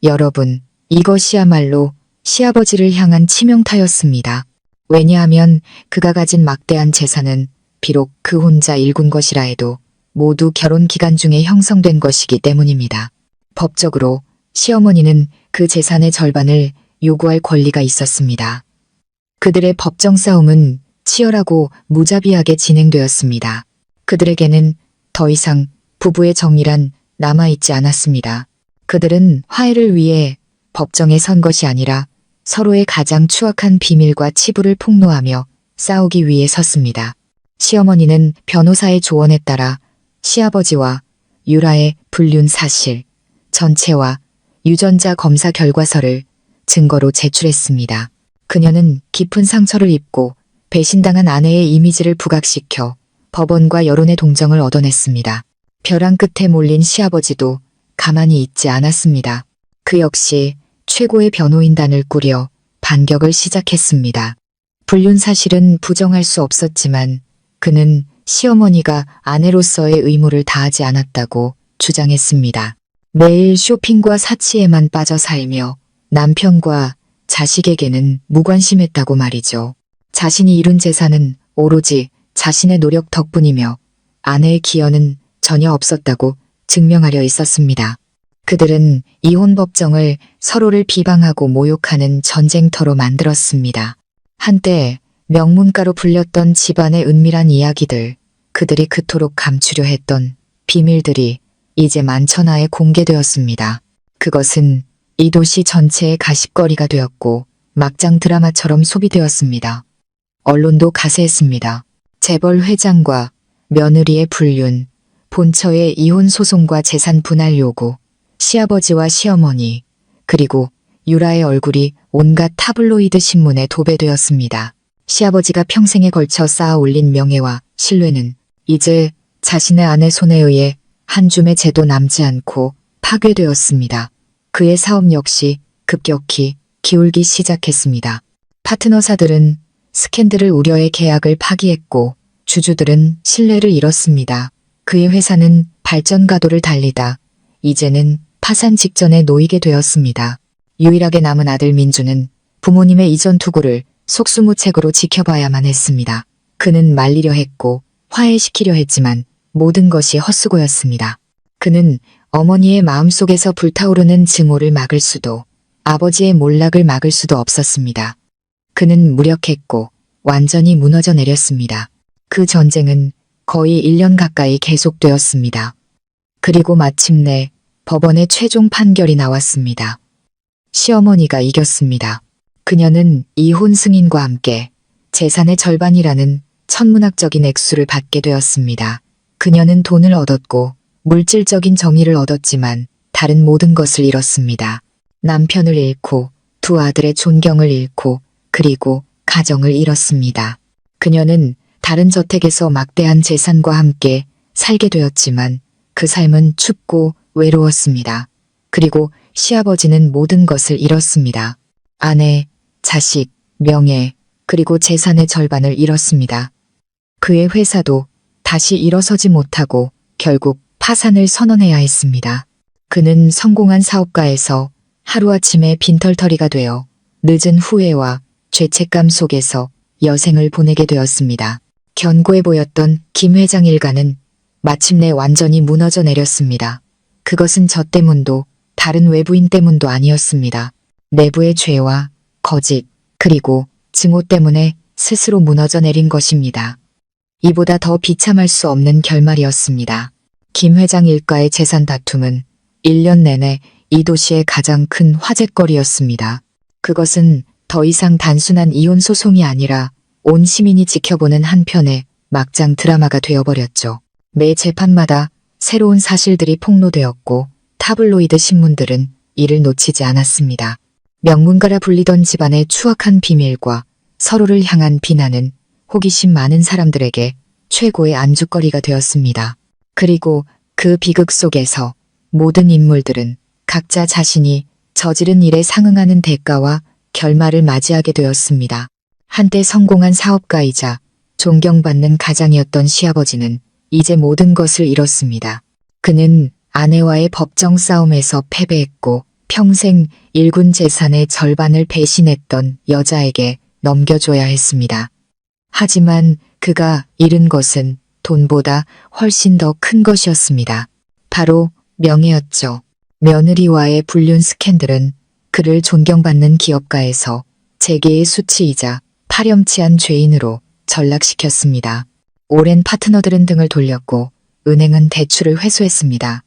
[SPEAKER 1] 여러분, 이것이야말로 시아버지를 향한 치명타였습니다. 왜냐하면 그가 가진 막대한 재산은 비록 그 혼자 일군 것이라 해도 모두 결혼 기간 중에 형성된 것이기 때문입니다. 법적으로 시어머니는 그 재산의 절반을 요구할 권리가 있었습니다. 그들의 법정 싸움은 치열하고 무자비하게 진행되었습니다. 그들에게는 더 이상 부부의 정이란 남아있지 않았습니다. 그들은 화해를 위해 법정에 선 것이 아니라 서로의 가장 추악한 비밀과 치부를 폭로하며 싸우기 위해 섰습니다. 시어머니는 변호사의 조언에 따라 시아버지와 유라의 불륜 사실 전체와 유전자 검사 결과서를 증거로 제출했습니다. 그녀는 깊은 상처를 입고 배신당한 아내의 이미지를 부각시켜 법원과 여론의 동정을 얻어냈습니다. 벼랑 끝에 몰린 시아버지도 가만히 있지 않았습니다. 그 역시 최고의 변호인단을 꾸려 반격을 시작했습니다. 불륜 사실은 부정할 수 없었지만 그는 시어머니가 아내로서의 의무를 다하지 않았다고 주장했습니다. 매일 쇼핑과 사치에만 빠져 살며 남편과 자식에게는 무관심했다고 말이죠. 자신이 이룬 재산은 오로지 자신의 노력 덕분이며 아내의 기여는 전혀 없었다고 증명하려 있었습니다. 그들은 이혼 법정을 서로를 비방하고 모욕하는 전쟁터로 만들었습니다. 한때 명문가로 불렸던 집안의 은밀한 이야기들, 그들이 그토록 감추려 했던 비밀들이 이제 만천하에 공개되었습니다. 그것은 이 도시 전체의 가십거리가 되었고 막장 드라마처럼 소비되었습니다. 언론도 가세했습니다. 재벌 회장과 며느리의 불륜, 본처의 이혼 소송과 재산 분할 요구, 시아버지와 시어머니, 그리고 유라의 얼굴이 온갖 타블로이드 신문에 도배되었습니다. 시아버지가 평생에 걸쳐 쌓아 올린 명예와 신뢰는 이제 자신의 아내 손에 의해 한 줌의 재도 남지 않고 파괴되었습니다. 그의 사업 역시 급격히 기울기 시작했습니다. 파트너사들은 스캔들을 우려해 계약을 파기했고 주주들은 신뢰를 잃었습니다. 그의 회사는 발전 가도를 달리다 이제는 파산 직전에 놓이게 되었습니다. 유일하게 남은 아들 민주는 부모님의 이전 투구를 속수무책으로 지켜봐야만 했습니다. 그는 말리려 했고 화해시키려 했지만 모든 것이 헛수고였습니다. 그는 어머니의 마음속에서 불타오르는 증오를 막을 수도 아버지의 몰락을 막을 수도 없었습니다. 그는 무력했고 완전히 무너져 내렸습니다. 그 전쟁은 거의 1년 가까이 계속되었습니다. 그리고 마침내 법원의 최종 판결이 나왔습니다. 시어머니가 이겼습니다. 그녀는 이혼 승인과 함께 재산의 절반이라는 천문학적인 액수를 받게 되었습니다. 그녀는 돈을 얻었고 물질적인 정의를 얻었지만 다른 모든 것을 잃었습니다. 남편을 잃고 두 아들의 존경을 잃고 그리고 가정을 잃었습니다. 그녀는 다른 저택에서 막대한 재산과 함께 살게 되었지만 그 삶은 춥고 외로웠습니다. 그리고 시아버지는 모든 것을 잃었습니다. 아내, 자식, 명예, 그리고 재산의 절반을 잃었습니다. 그의 회사도 다시 일어서지 못하고 결국 파산을 선언해야 했습니다. 그는 성공한 사업가에서 하루아침에 빈털터리가 되어 늦은 후회와 죄책감 속에서 여생을 보내게 되었습니다. 견고해 보였던 김 회장 일가는 마침내 완전히 무너져 내렸습니다. 그것은 저 때문도 다른 외부인 때문도 아니었습니다. 내부의 죄와 거짓 그리고 증오 때문에 스스로 무너져 내린 것입니다. 이보다 더 비참할 수 없는 결말이었습니다. 김 회장 일가의 재산 다툼은 1년 내내 이 도시의 가장 큰 화제거리였습니다. 그것은 더 이상 단순한 이혼 소송이 아니라 온 시민이 지켜보는 한편의 막장 드라마가 되어버렸죠. 매 재판마다 새로운 사실들이 폭로되었고 타블로이드 신문들은 이를 놓치지 않았습니다. 명문가라 불리던 집안의 추악한 비밀과 서로를 향한 비난은 호기심 많은 사람들에게 최고의 안주거리가 되었습니다. 그리고 그 비극 속에서 모든 인물들은 각자 자신이 저지른 일에 상응하는 대가와 결말을 맞이하게 되었습니다. 한때 성공한 사업가이자 존경받는 가장이었던 시아버지는 이제 모든 것을 잃었습니다. 그는 아내와의 법정 싸움에서 패배했고 평생 일군 재산의 절반을 배신했던 여자에게 넘겨줘야 했습니다. 하지만 그가 잃은 것은 돈보다 훨씬 더 큰 것이었습니다. 바로 명예였죠. 며느리와의 불륜 스캔들은 그를 존경받는 기업가에서 재계의 수치이자 파렴치한 죄인으로 전락시켰습니다. 오랜 파트너들은 등을 돌렸고 은행은 대출을 회수했습니다.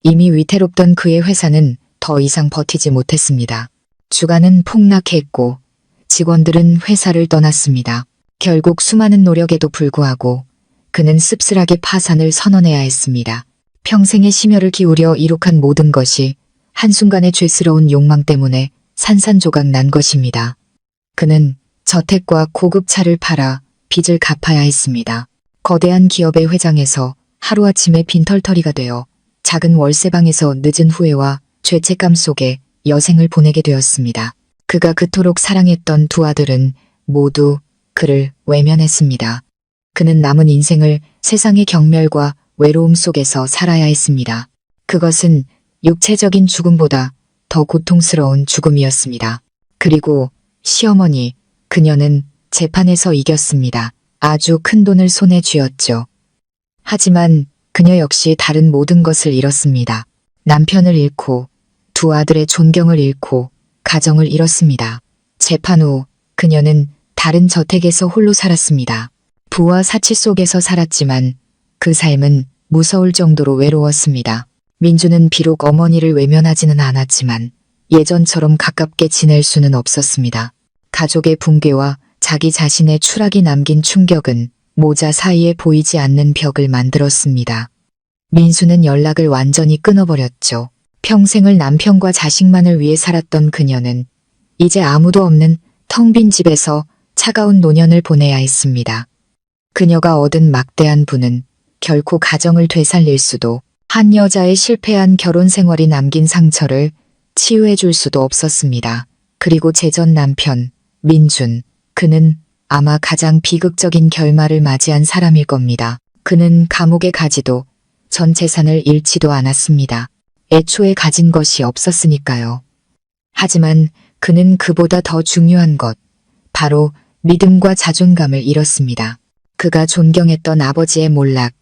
[SPEAKER 1] 이미 위태롭던 그의 회사는 더 이상 버티지 못했습니다. 주가는 폭락했고 직원들은 회사를 떠났습니다. 결국 수많은 노력에도 불구하고 그는 씁쓸하게 파산을 선언해야 했습니다. 평생의 심혈을 기울여 이룩한 모든 것이 한순간의 죄스러운 욕망 때문에 산산조각 난 것입니다. 그는 저택과 고급 차를 팔아 빚을 갚아야 했습니다. 거대한 기업의 회장에서 하루아침에 빈털터리가 되어 작은 월세방에서 늦은 후회와 죄책감 속에 여생을 보내게 되었습니다. 그가 그토록 사랑했던 두 아들은 모두 그를 외면했습니다. 그는 남은 인생을 세상의 경멸과 외로움 속에서 살아야 했습니다. 그것은 육체적인 죽음보다 더 고통스러운 죽음이었습니다. 그리고 시어머니, 그녀는 재판에서 이겼습니다. 아주 큰 돈을 손에 쥐었죠. 하지만 그녀 역시 다른 모든 것을 잃었습니다. 남편을 잃고 두 아들의 존경을 잃고 가정을 잃었습니다. 재판 후 그녀는 다른 저택에서 홀로 살았습니다. 부와 사치 속에서 살았지만 그 삶은 무서울 정도로 외로웠습니다. 민주는 비록 어머니를 외면하지는 않았지만 예전처럼 가깝게 지낼 수는 없었습니다. 가족의 붕괴와 자기 자신의 추락이 남긴 충격은 모자 사이에 보이지 않는 벽을 만들었습니다. 민수는 연락을 완전히 끊어버렸죠. 평생을 남편과 자식만을 위해 살았던 그녀는 이제 아무도 없는 텅 빈 집에서 차가운 노년을 보내야 했습니다. 그녀가 얻은 막대한 부는 결코 가정을 되살릴 수도 한 여자의 실패한 결혼 생활이 남긴 상처를 치유해 줄 수도 없었습니다. 그리고 제전 남편, 민준, 그는 아마 가장 비극적인 결말을 맞이한 사람일 겁니다. 그는 감옥에 가지도 전 재산을 잃지도 않았습니다. 애초에 가진 것이 없었으니까요. 하지만 그는 그보다 더 중요한 것, 바로 믿음과 자존감을 잃었습니다. 그가 존경했던 아버지의 몰락,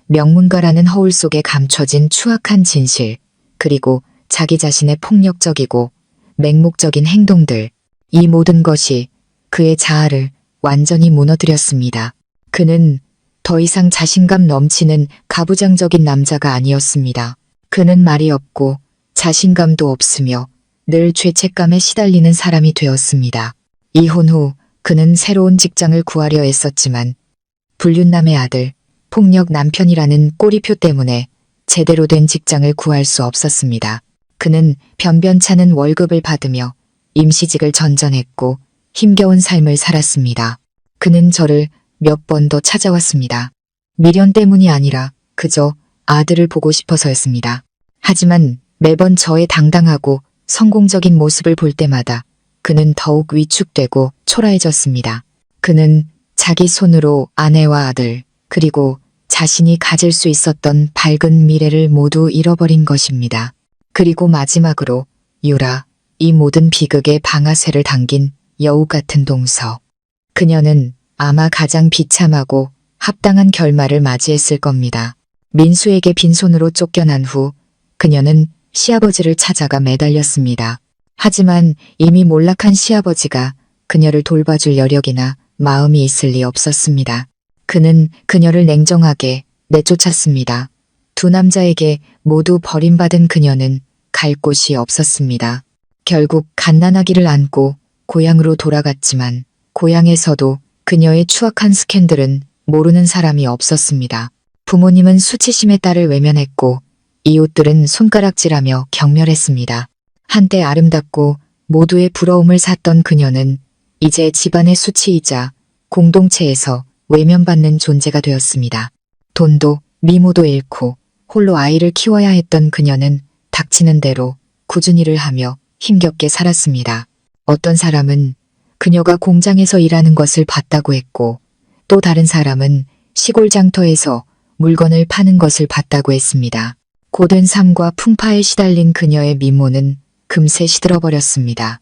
[SPEAKER 1] 명문가라는 허울 속에 감춰진 추악한 진실, 그리고 자기 자신의 폭력적이고 맹목적인 행동들, 이 모든 것이 그의 자아를 완전히 무너뜨렸습니다. 그는 더 이상 자신감 넘치는 가부장적인 남자가 아니었습니다. 그는 말이 없고 자신감도 없으며 늘 죄책감에 시달리는 사람이 되었습니다. 이혼 후 그는 새로운 직장을 구하려 애썼지만 불륜남의 아들, 폭력 남편이라는 꼬리표 때문에 제대로 된 직장을 구할 수 없었습니다. 그는 변변찮은 월급을 받으며 임시직을 전전했고 힘겨운 삶을 살았습니다. 그는 저를 몇 번 더 찾아왔습니다. 미련 때문이 아니라 그저 아들을 보고 싶어서였습니다. 하지만 매번 저의 당당하고 성공적인 모습을 볼 때마다 그는 더욱 위축되고 초라해졌습니다. 그는 자기 손으로 아내와 아들, 그리고 자신이 가질 수 있었던 밝은 미래를 모두 잃어버린 것입니다. 그리고 마지막으로 유라, 이 모든 비극의 방아쇠를 당긴 여우 같은 동서. 그녀는 아마 가장 비참하고 합당한 결말을 맞이했을 겁니다. 민수에게 빈손으로 쫓겨난 후 그녀는 시아버지를 찾아가 매달렸습니다. 하지만 이미 몰락한 시아버지가 그녀를 돌봐줄 여력이나 마음이 있을 리 없었습니다. 그는 그녀를 냉정하게 내쫓았습니다. 두 남자에게 모두 버림받은 그녀는 갈 곳이 없었습니다. 결국 갓난아기를 안고 고향으로 돌아갔지만 고향에서도 그녀의 추악한 스캔들은 모르는 사람이 없었습니다. 부모님은 수치심에 딸을 외면했고 이웃들은 손가락질하며 경멸했습니다. 한때 아름답고 모두의 부러움을 샀던 그녀는 이제 집안의 수치이자 공동체에서 외면받는 존재가 되었습니다. 돈도 미모도 잃고 홀로 아이를 키워야 했던 그녀는 닥치는 대로 굳은 일을 하며 힘겹게 살았습니다. 어떤 사람은 그녀가 공장에서 일하는 것을 봤다고 했고 또 다른 사람은 시골 장터에서 물건을 파는 것을 봤다고 했습니다. 고된 삶과 풍파에 시달린 그녀의 미모는 금세 시들어버렸습니다.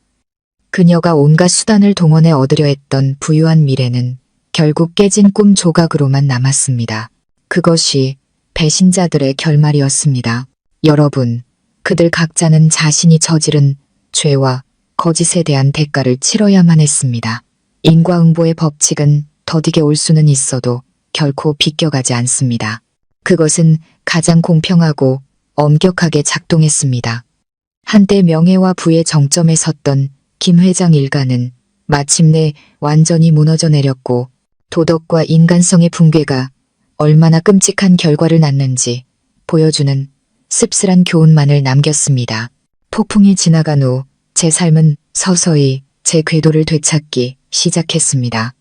[SPEAKER 1] 그녀가 온갖 수단을 동원해 얻으려 했던 부유한 미래는 결국 깨진 꿈 조각으로만 남았습니다. 그것이 배신자들의 결말이었습니다. 여러분, 그들 각자는 자신이 저지른 죄와 거짓에 대한 대가를 치러야만 했습니다. 인과응보의 법칙은 더디게 올 수는 있어도 결코 비껴가지 않습니다. 그것은 가장 공평하고 엄격하게 작동했습니다. 한때 명예와 부의 정점에 섰던 김 회장 일가는 마침내 완전히 무너져 내렸고 도덕과 인간성의 붕괴가 얼마나 끔찍한 결과를 낳는지 보여주는 씁쓸한 교훈만을 남겼습니다. 폭풍이 지나간 후 제 삶은 서서히 제 궤도를 되찾기 시작했습니다.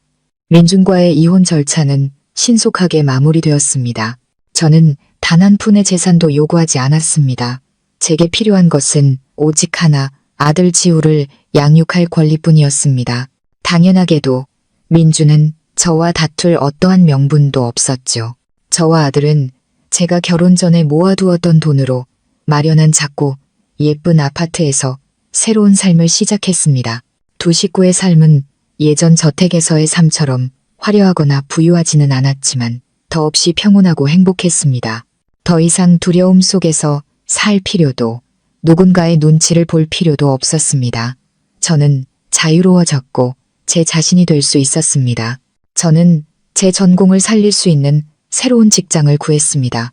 [SPEAKER 1] 민준과의 이혼 절차는 신속하게 마무리되었습니다. 저는 단 한 푼의 재산도 요구하지 않았습니다. 제게 필요한 것은 오직 하나, 아들 지우를 양육할 권리뿐이었습니다. 당연하게도 민준은 저와 다툴 어떠한 명분도 없었죠. 저와 아들은 제가 결혼 전에 모아두었던 돈으로 마련한 작고 예쁜 아파트에서 새로운 삶을 시작했습니다. 두 식구의 삶은 예전 저택에서의 삶처럼 화려하거나 부유하지는 않았지만 더없이 평온하고 행복했습니다. 더 이상 두려움 속에서 살 필요도 누군가의 눈치를 볼 필요도 없었습니다. 저는 자유로워졌고 제 자신이 될 수 있었습니다. 저는 제 전공을 살릴 수 있는 새로운 직장을 구했습니다.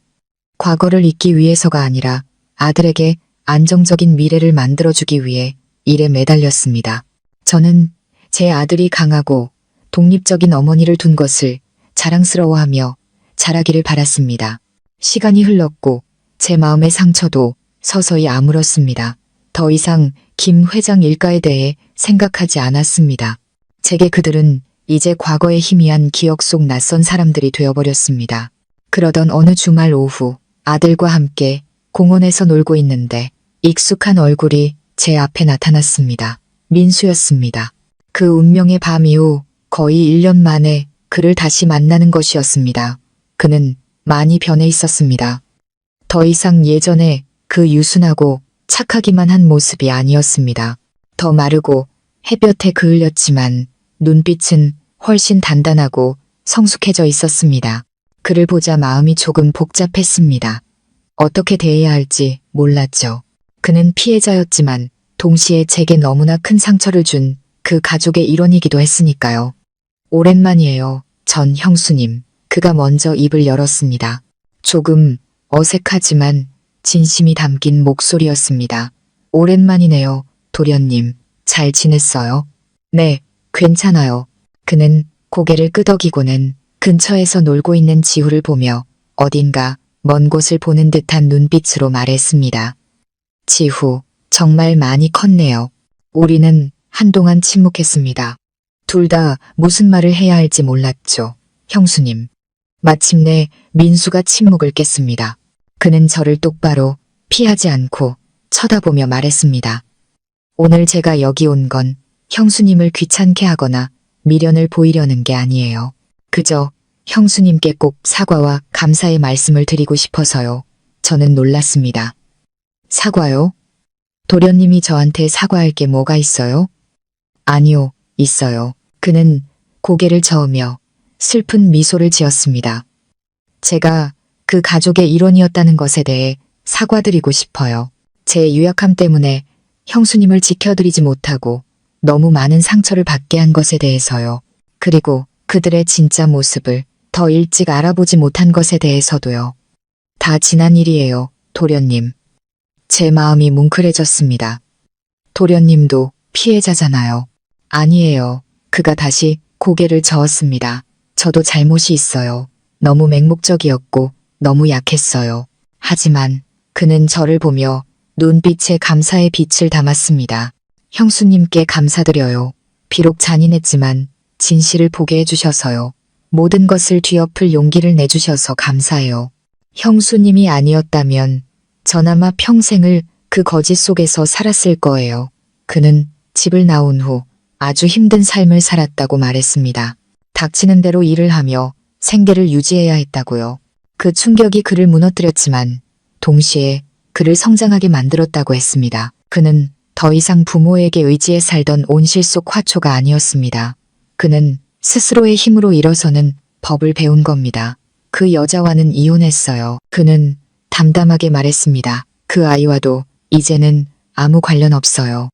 [SPEAKER 1] 과거를 잊기 위해서가 아니라 아들에게 안정적인 미래를 만들어주기 위해 일에 매달렸습니다. 저는 제 아들이 강하고 독립적인 어머니를 둔 것을 자랑스러워하며 자라기를 바랐습니다. 시간이 흘렀고 제 마음의 상처도 서서히 아물었습니다. 더 이상 김 회장 일가에 대해 생각하지 않았습니다. 제게 그들은 이제 과거의 희미한 기억 속 낯선 사람들이 되어버렸습니다. 그러던 어느 주말 오후 아들과 함께 공원에서 놀고 있는데 익숙한 얼굴이 제 앞에 나타났습니다. 민수였습니다. 그 운명의 밤 이후 거의 1년 만에 그를 다시 만나는 것이었습니다. 그는 많이 변해 있었습니다. 더 이상 예전에 그 유순하고 착하기만 한 모습이 아니었습니다. 더 마르고 햇볕에 그을렸지만 눈빛은 훨씬 단단하고 성숙해져 있었습니다. 그를 보자 마음이 조금 복잡했습니다. 어떻게 대해야 할지 몰랐죠. 그는 피해자였지만 동시에 제게 너무나 큰 상처를 준 그 가족의 일원이기도 했으니까요. 오랜만이에요, 전 형수님. 그가 먼저 입을 열었습니다. 조금 어색하지만 진심이 담긴 목소리였습니다. 오랜만이네요. 도련님, 잘 지냈어요? 네, 괜찮아요. 그는 고개를 끄덕이고는 근처에서 놀고 있는 지우를 보며 어딘가 먼 곳을 보는 듯한 눈빛으로 말했습니다. 지후, 정말 많이 컸네요. 우리는 한동안 침묵했습니다. 둘 다 무슨 말을 해야 할지 몰랐죠. 형수님. 마침내 민수가 침묵을 깼습니다. 그는 저를 똑바로 피하지 않고 쳐다보며 말했습니다. 오늘 제가 여기 온 건 형수님을 귀찮게 하거나 미련을 보이려는 게 아니에요. 그저 형수님께 꼭 사과와 감사의 말씀을 드리고 싶어서요. 저는 놀랐습니다. 사과요? 도련님이 저한테 사과할 게 뭐가 있어요? 아니요, 있어요. 그는 고개를 저으며 슬픈 미소를 지었습니다. 제가 그 가족의 일원이었다는 것에 대해 사과드리고 싶어요. 제 유약함 때문에 형수님을 지켜드리지 못하고 너무 많은 상처를 받게 한 것에 대해서요. 그리고 그들의 진짜 모습을 더 일찍 알아보지 못한 것에 대해서도요. 다 지난 일이에요, 도련님. 제 마음이 뭉클해졌습니다. 도련님도 피해자잖아요. 아니에요. 그가 다시 고개를 저었습니다. 저도 잘못이 있어요. 너무 맹목적이었고 너무 약했어요. 하지만 그는 저를 보며 눈빛에 감사의 빛을 담았습니다. 형수님께 감사드려요. 비록 잔인했지만 진실을 보게 해주셔서요. 모든 것을 뒤엎을 용기를 내주셔서 감사해요. 형수님이 아니었다면 전 아마 평생을 그 거짓 속에서 살았을 거예요. 그는 집을 나온 후 아주 힘든 삶을 살았다고 말했습니다. 닥치는 대로 일을 하며 생계를 유지해야 했다고요. 그 충격이 그를 무너뜨렸지만 동시에 그를 성장하게 만들었다고 했습니다. 그는 더 이상 부모에게 의지해 살던 온실 속 화초가 아니었습니다. 그는 스스로의 힘으로 일어서는 법을 배운 겁니다. 그 여자와는 이혼했어요. 그는 담담하게 말했습니다. 그 아이와도 이제는 아무 관련 없어요.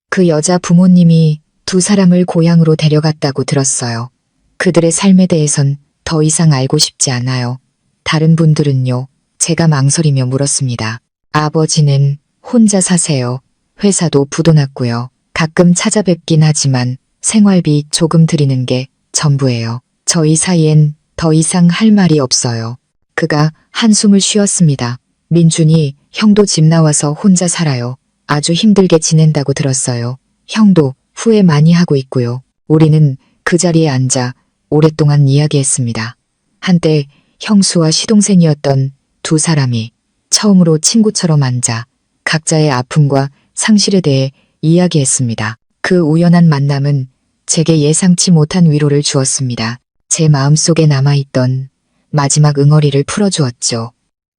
[SPEAKER 1] 그 여자 부모님이 두 사람을 고향으로 데려갔다고 들었어요. 그들의 삶에 대해선 더 이상 알고 싶지 않아요. 다른 분들은요? 제가 망설이며 물었습니다. 아버지는 혼자 사세요. 회사도 부도났고요. 가끔 찾아뵙긴 하지만 생활비 조금 드리는 게 전부예요. 저희 사이엔 더 이상 할 말이 없어요. 그가 한숨을 쉬었습니다. 민준이 형도 집 나와서 혼자 살아요. 아주 힘들게 지낸다고 들었어요. 형도 후회 많이 하고 있고요. 우리는 그 자리에 앉아 오랫동안 이야기했습니다. 한때 형수와 시동생이었던 두 사람이 처음으로 친구처럼 앉아 각자의 아픔과 상실에 대해 이야기했습니다. 그 우연한 만남은 제게 예상치 못한 위로를 주었습니다. 제 마음속에 남아있던 마지막 응어리를 풀어주었죠.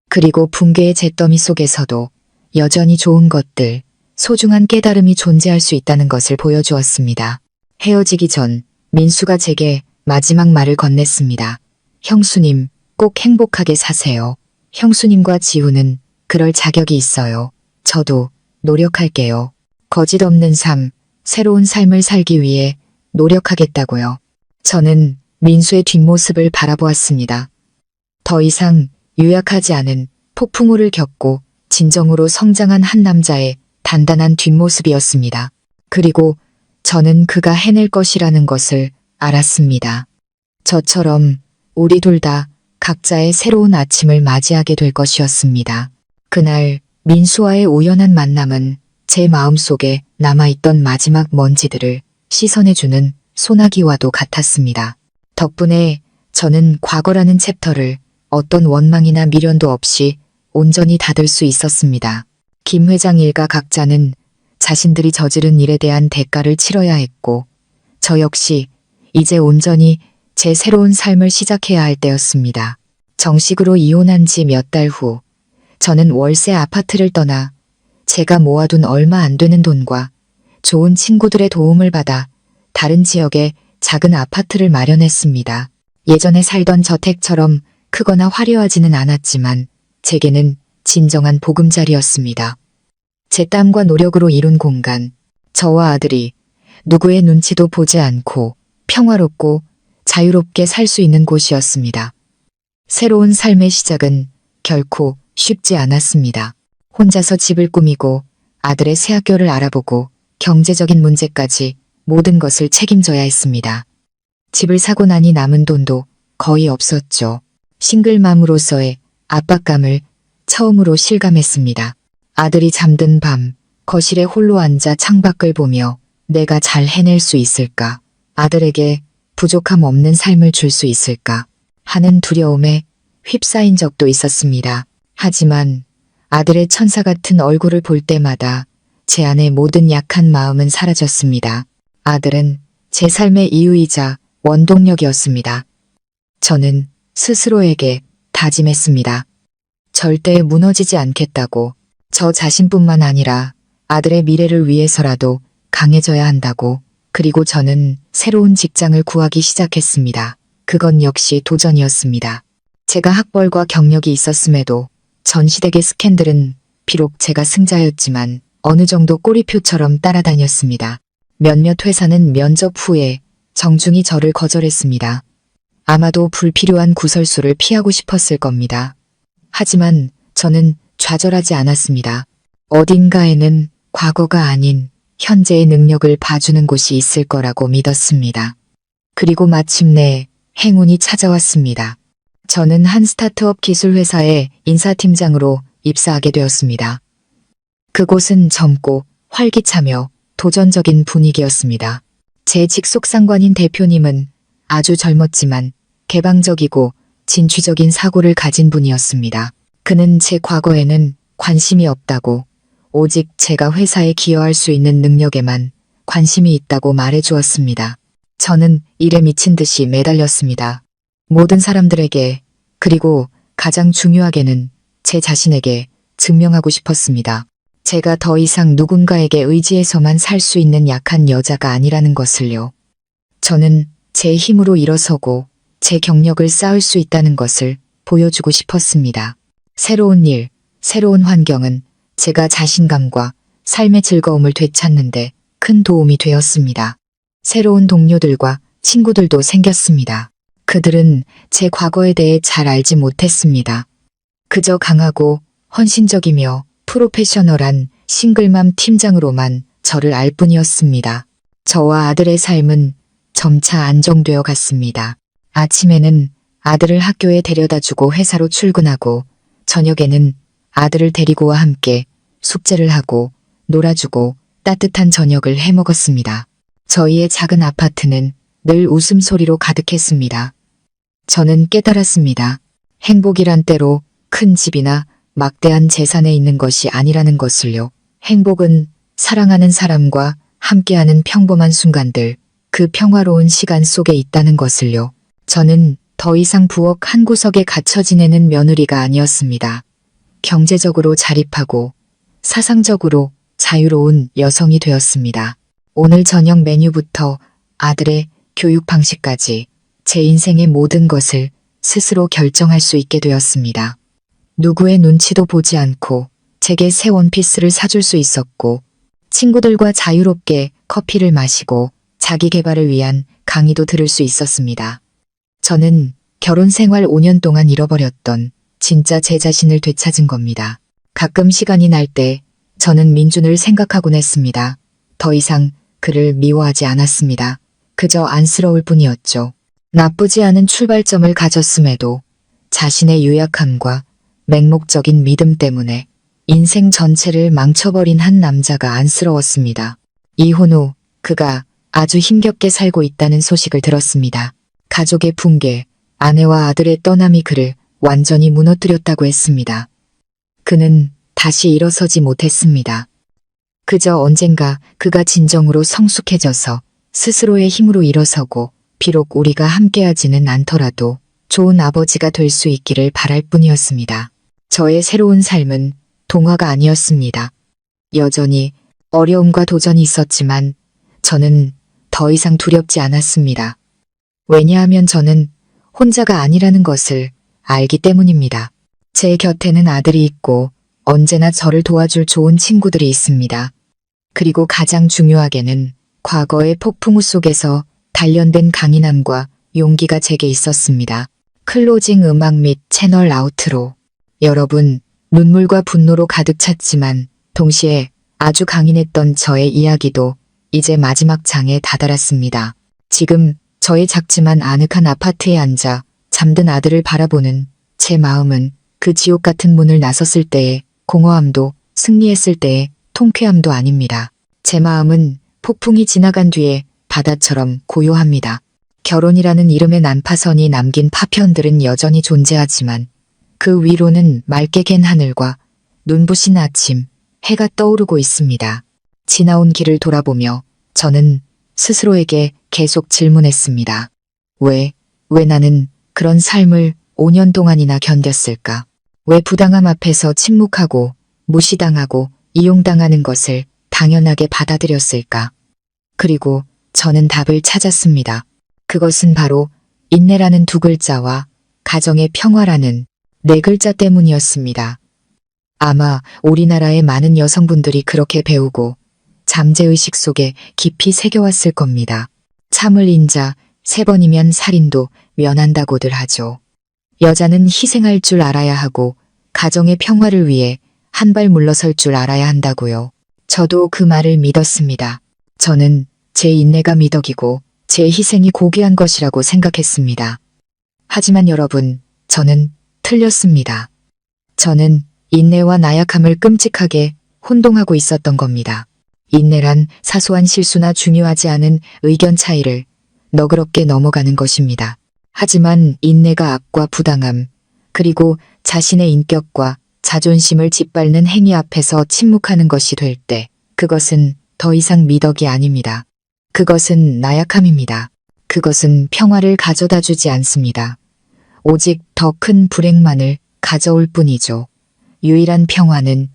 [SPEAKER 1] 그리고 붕괴의 잿더미 속에서도 여전히 좋은 것들, 소중한 깨달음이 존재할 수 있다는 것을 보여주었습니다. 헤어지기 전 민수가 제게 마지막 말을 건넸습니다. 형수님, 꼭 행복하게 사세요. 형수님과 지우는 그럴 자격이 있어요. 저도 노력할게요. 거짓 없는 삶, 새로운 삶을 살기 위해 노력하겠다고요. 저는 민수의 뒷모습을 바라보았습니다. 더 이상 유약하지 않은 폭풍우를 겪고 진정으로 성장한 한 남자의 단단한 뒷모습이었습니다. 그리고 저는 그가 해낼 것이라는 것을 알았습니다. 저처럼 우리 둘 다 각자의 새로운 아침을 맞이하게 될 것이었습니다. 그날 민수와의 우연한 만남은 제 마음속에 남아있던 마지막 먼지들을 씻어내주는 소나기와도 같았습니다. 덕분에 저는 과거라는 챕터를 어떤 원망이나 미련도 없이 온전히 닫을 수 있었습니다. 김 회장 일가 각자는 자신들이 저지른 일에 대한 대가를 치러야 했고 저 역시 이제 온전히 제 새로운 삶을 시작해야 할 때였습니다. 정식으로 이혼한 지 몇 달 후 저는 월세 아파트를 떠나 제가 모아둔 얼마 안 되는 돈과 좋은 친구들의 도움을 받아 다른 지역에 작은 아파트를 마련했습니다. 예전에 살던 저택처럼 크거나 화려하지는 않았지만 제게는 진정한 보금자리였습니다. 제 땀과 노력으로 이룬 공간, 저와 아들이 누구의 눈치도 보지 않고 평화롭고 자유롭게 살 수 있는 곳이었습니다. 새로운 삶의 시작은 결코 쉽지 않았습니다. 혼자서 집을 꾸미고 아들의 새 학교를 알아보고 경제적인 문제까지 모든 것을 책임져야 했습니다. 집을 사고 나니 남은 돈도 거의 없었죠. 싱글맘으로서의 압박감을 처음으로 실감했습니다. 아들이 잠든 밤 거실에 홀로 앉아 창밖을 보며 내가 잘 해낼 수 있을까? 아들에게 부족함 없는 삶을 줄 수 있을까? 하는 두려움에 휩싸인 적도 있었습니다. 하지만 아들의 천사 같은 얼굴을 볼 때마다 제 안의 모든 약한 마음은 사라졌습니다. 아들은 제 삶의 이유이자 원동력이었습니다. 저는 스스로에게 다짐했습니다. 절대 무너지지 않겠다고. 저 자신뿐만 아니라 아들의 미래를 위해서라도 강해져야 한다고. 그리고 저는 새로운 직장을 구하기 시작했습니다. 그건 역시 도전이었습니다. 제가 학벌과 경력이 있었음에도 전시대계 스캔들은 비록 제가 승자였지만 어느 정도 꼬리표처럼 따라다녔습니다. 몇몇 회사는 면접 후에 정중히 저를 거절했습니다. 아마도 불필요한 구설수를 피하고 싶었을 겁니다. 하지만 저는 좌절하지 않았습니다. 어딘가에는 과거가 아닌 현재의 능력을 봐주는 곳이 있을 거라고 믿었습니다. 그리고 마침내 행운이 찾아왔습니다. 저는 한 스타트업 기술회사의 인사팀장으로 입사하게 되었습니다. 그곳은 젊고 활기차며 도전적인 분위기였습니다. 제 직속 상관인 대표님은 아주 젊었지만 개방적이고 진취적인 사고를 가진 분이었습니다. 그는 제 과거에는 관심이 없다고 오직 제가 회사에 기여할 수 있는 능력에만 관심이 있다고 말해주었습니다. 저는 일에 미친 듯이 매달렸습니다. 모든 사람들에게 그리고 가장 중요하게는 제 자신에게 증명하고 싶었습니다. 제가 더 이상 누군가에게 의지해서만 살 수 있는 약한 여자가 아니라는 것을요. 저는 제 힘으로 일어서고 제 경력을 쌓을 수 있다는 것을 보여주고 싶었습니다. 새로운 일, 새로운 환경은 제가 자신감과 삶의 즐거움을 되찾는데 큰 도움이 되었습니다. 새로운 동료들과 친구들도 생겼습니다. 그들은 제 과거에 대해 잘 알지 못했습니다. 그저 강하고 헌신적이며 프로페셔널한 싱글맘 팀장으로만 저를 알 뿐이었습니다. 저와 아들의 삶은 점차 안정되어 갔습니다. 아침에는 아들을 학교에 데려다주고 회사로 출근하고 저녁에는 아들을 데리고와 함께 숙제를 하고 놀아주고 따뜻한 저녁을 해먹었습니다. 저희의 작은 아파트는 늘 웃음소리로 가득했습니다. 저는 깨달았습니다. 행복이란 때로 큰 집이나 막대한 재산에 있는 것이 아니라는 것을요. 행복은 사랑하는 사람과 함께하는 평범한 순간들, 그 평화로운 시간 속에 있다는 것을요. 저는 더 이상 부엌 한 구석에 갇혀 지내는 며느리가 아니었습니다. 경제적으로 자립하고 사상적으로 자유로운 여성이 되었습니다. 오늘 저녁 메뉴부터 아들의 교육 방식까지 제 인생의 모든 것을 스스로 결정할 수 있게 되었습니다. 누구의 눈치도 보지 않고 제게 새 원피스를 사줄 수 있었고 친구들과 자유롭게 커피를 마시고 자기 개발을 위한 강의도 들을 수 있었습니다. 저는 결혼 생활 5년 동안 잃어버렸던 진짜 제 자신을 되찾은 겁니다. 가끔 시간이 날 때 저는 민준을 생각하곤 했습니다. 더 이상 그를 미워하지 않았습니다. 그저 안쓰러울 뿐이었죠. 나쁘지 않은 출발점을 가졌음에도 자신의 유약함과 맹목적인 믿음 때문에 인생 전체를 망쳐버린 한 남자가 안쓰러웠습니다. 이혼 후 그가 아주 힘겹게 살고 있다는 소식을 들었습니다. 가족의 붕괴, 아내와 아들의 떠남이 그를 완전히 무너뜨렸다고 했습니다. 그는 다시 일어서지 못했습니다. 그저 언젠가 그가 진정으로 성숙해져서 스스로의 힘으로 일어서고 비록 우리가 함께하지는 않더라도 좋은 아버지가 될 수 있기를 바랄 뿐이었습니다. 저의 새로운 삶은 동화가 아니었습니다. 여전히 어려움과 도전이 있었지만 저는 더 이상 두렵지 않았습니다. 왜냐하면 저는 혼자가 아니라는 것을 알기 때문입니다. 제 곁에는 아들이 있고 언제나 저를 도와줄 좋은 친구들이 있습니다. 그리고 가장 중요하게는 과거의 폭풍우 속에서 단련된 강인함과 용기가 제게 있었습니다. 클로징 음악 및 채널 아우트로. 여러분, 눈물과 분노로 가득 찼지만 동시에 아주 강인했던 저의 이야기도 이제 마지막 장에 다다랐습니다. 지금 저의 작지만 아늑한 아파트에 앉아 잠든 아들을 바라보는 제 마음은 그 지옥 같은 문을 나섰을 때의 공허함도 승리했을 때의 통쾌함도 아닙니다. 제 마음은 폭풍이 지나간 뒤에 바다처럼 고요합니다. 결혼이라는 이름의 난파선이 남긴 파편들은 여전히 존재하지만 그 위로는 맑게 갠 하늘과 눈부신 아침, 해가 떠오르고 있습니다. 지나온 길을 돌아보며 저는 스스로에게 계속 질문했습니다. 왜 나는 그런 삶을 5년 동안이나 견뎠을까? 왜 부당함 앞에서 침묵하고 무시당하고 이용당하는 것을 당연하게 받아들였을까? 그리고 저는 답을 찾았습니다. 그것은 바로 인내라는 2글자와 가정의 평화라는 4글자 때문이었습니다. 아마 우리나라의 많은 여성분들이 그렇게 배우고 잠재의식 속에 깊이 새겨왔을 겁니다. 참을 인자 3번이면 살인도 면한다고들 하죠. 여자는 희생할 줄 알아야 하고 가정의 평화를 위해 한 발 물러설 줄 알아야 한다고요. 저도 그 말을 믿었습니다. 저는 제 인내가 미덕이고 제 희생이 고귀한 것이라고 생각했습니다. 하지만 여러분, 저는 틀렸습니다. 저는 인내와 나약함을 끔찍하게 혼동하고 있었던 겁니다. 인내란 사소한 실수나 중요하지 않은 의견 차이를 너그럽게 넘어가는 것입니다. 하지만 인내가 악과 부당함, 그리고 자신의 인격과 자존심을 짓밟는 행위 앞에서 침묵하는 것이 될 때 그것은 더 이상 미덕이 아닙니다. 그것은 나약함입니다. 그것은 평화를 가져다 주지 않습니다. 오직 더 큰 불행만을 가져올 뿐이죠. 유일한 평화는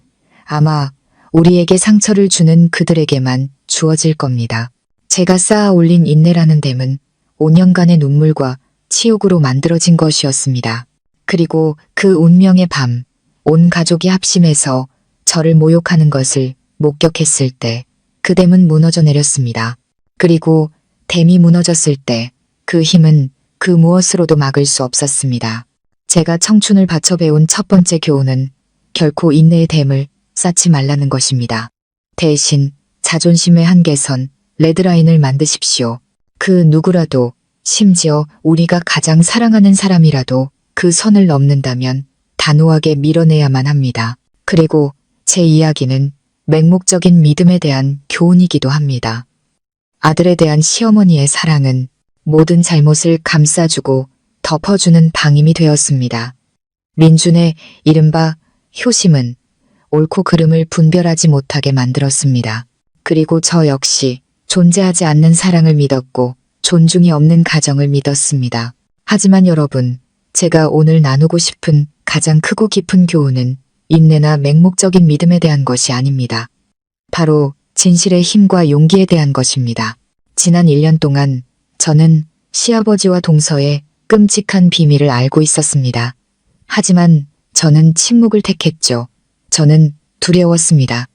[SPEAKER 1] 아마 우리에게 상처를 주는 그들에게만 주어질 겁니다. 제가 쌓아 올린 인내라는 댐은 5년간의 눈물과 치욕으로 만들어진 것이었습니다. 그리고 그 운명의 밤, 온 가족이 합심해서 저를 모욕하는 것을 목격했을 때 그 댐은 무너져 내렸습니다. 그리고 댐이 무너졌을 때 그 힘은 그 무엇으로도 막을 수 없었습니다. 제가 청춘을 바쳐 배운 첫 번째 교훈은 결코 인내의 댐을 쌓지 말라는 것입니다. 대신 자존심의 한계선, 레드라인을 만드십시오. 그 누구라도, 심지어 우리가 가장 사랑하는 사람이라도 그 선을 넘는다면 단호하게 밀어내야만 합니다. 그리고 제 이야기는 맹목적인 믿음에 대한 교훈이기도 합니다. 아들에 대한 시어머니의 사랑은 모든 잘못을 감싸주고 덮어주는 방임이 되었습니다. 민준의 이른바 효심은 옳고 그름을 분별하지 못하게 만들었습니다. 그리고 저 역시 존재하지 않는 사랑을 믿었고 존중이 없는 가정을 믿었습니다. 하지만 여러분, 제가 오늘 나누고 싶은 가장 크고 깊은 교훈은 인내나 맹목적인 믿음에 대한 것이 아닙니다. 바로 진실의 힘과 용기에 대한 것입니다. 지난 1년 동안 저는 시아버지와 동서의 끔찍한 비밀을 알고 있었습니다. 하지만 저는 침묵을 택했죠. 저는 두려웠습니다.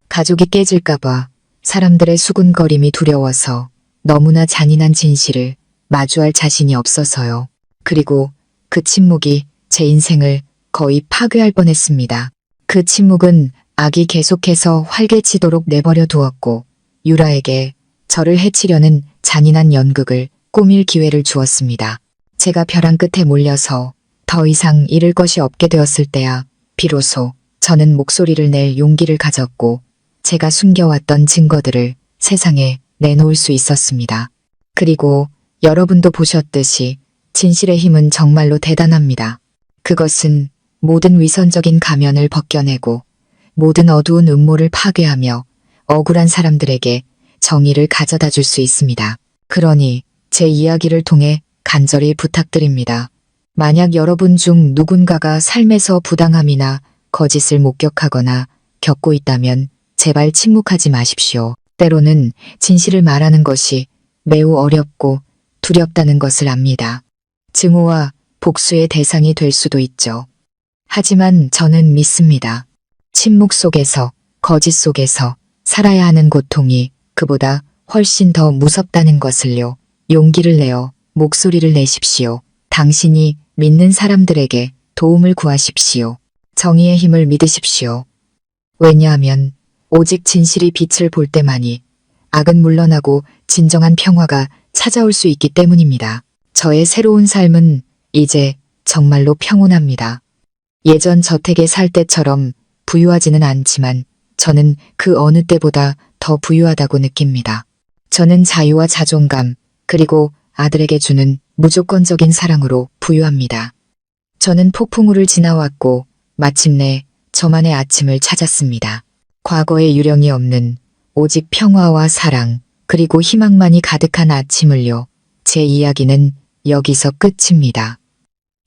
[SPEAKER 1] 가족이 깨질까봐, 사람들의 수군거림이 두려워서, 너무나 잔인한 진실을 마주할 자신이 없어서요. 그리고 그 침묵이 제 인생을 거의 파괴할 뻔했습니다. 그 침묵은 악이 계속해서 활개치도록 내버려 두었고 유라에게 저를 해치려는 잔인한 연극을 꾸밀 기회를 주었습니다. 제가 벼랑 끝에 몰려서 더 이상 잃을 것이 없게 되었을 때야 비로소 저는 목소리를 낼 용기를 가졌고 제가 숨겨왔던 증거들을 세상에 내놓을 수 있었습니다. 그리고 여러분도 보셨듯이 진실의 힘은 정말로 대단합니다. 그것은 모든 위선적인 가면을 벗겨내고 모든 어두운 음모를 파괴하며 억울한 사람들에게 정의를 가져다 줄 수 있습니다. 그러니 제 이야기를 통해 간절히 부탁드립니다. 만약 여러분 중 누군가가 삶에서 부당함이나 거짓을 목격하거나 겪고 있다면 제발 침묵하지 마십시오. 때로는 진실을 말하는 것이 매우 어렵고 두렵다는 것을 압니다. 증오와 복수의 대상이 될 수도 있죠. 하지만 저는 믿습니다. 침묵 속에서, 거짓 속에서 살아야 하는 고통이 그보다 훨씬 더 무섭다는 것을요. 용기를 내어 목소리를 내십시오. 당신이 믿는 사람들에게 도움을 구하십시오. 정의의 힘을 믿으십시오. 왜냐하면 오직 진실이 빛을 볼 때만이 악은 물러나고 진정한 평화가 찾아올 수 있기 때문입니다. 저의 새로운 삶은 이제 정말로 평온합니다. 예전 저택에 살 때처럼 부유하지는 않지만 저는 그 어느 때보다 더 부유하다고 느낍니다. 저는 자유와 자존감, 그리고 아들에게 주는 무조건적인 사랑으로 부유합니다. 저는 폭풍우를 지나왔고 마침내 저만의 아침을 찾았습니다. 과거에 유령이 없는 오직 평화와 사랑, 그리고 희망만이 가득한 아침을요. 제 이야기는 여기서 끝입니다.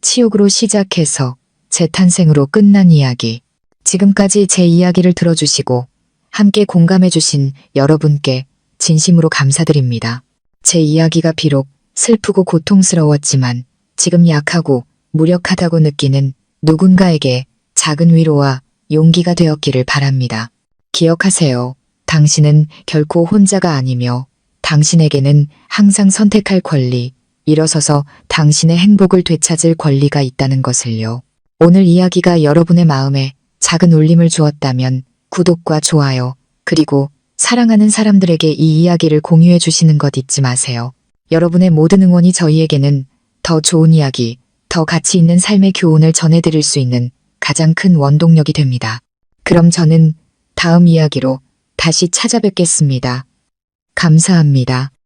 [SPEAKER 1] 치욕으로 시작해서 재탄생으로 끝난 이야기. 지금까지 제 이야기를 들어주시고 함께 공감해주신 여러분께 진심으로 감사드립니다. 제 이야기가 비록 슬프고 고통스러웠지만 지금 약하고 무력하다고 느끼는 누군가에게 작은 위로와 용기가 되었기를 바랍니다. 기억하세요. 당신은 결코 혼자가 아니며 당신에게는 항상 선택할 권리, 일어서서 당신의 행복을 되찾을 권리가 있다는 것을요. 오늘 이야기가 여러분의 마음에 작은 울림을 주었다면 구독과 좋아요, 그리고 사랑하는 사람들에게 이 이야기를 공유해 주시는 것 잊지 마세요. 여러분의 모든 응원이 저희에게는 더 좋은 이야기, 더 가치 있는 삶의 교훈을 전해드릴 수 있는 가장 큰 원동력이 됩니다. 그럼 저는 다음 이야기로 다시 찾아뵙겠습니다. 감사합니다.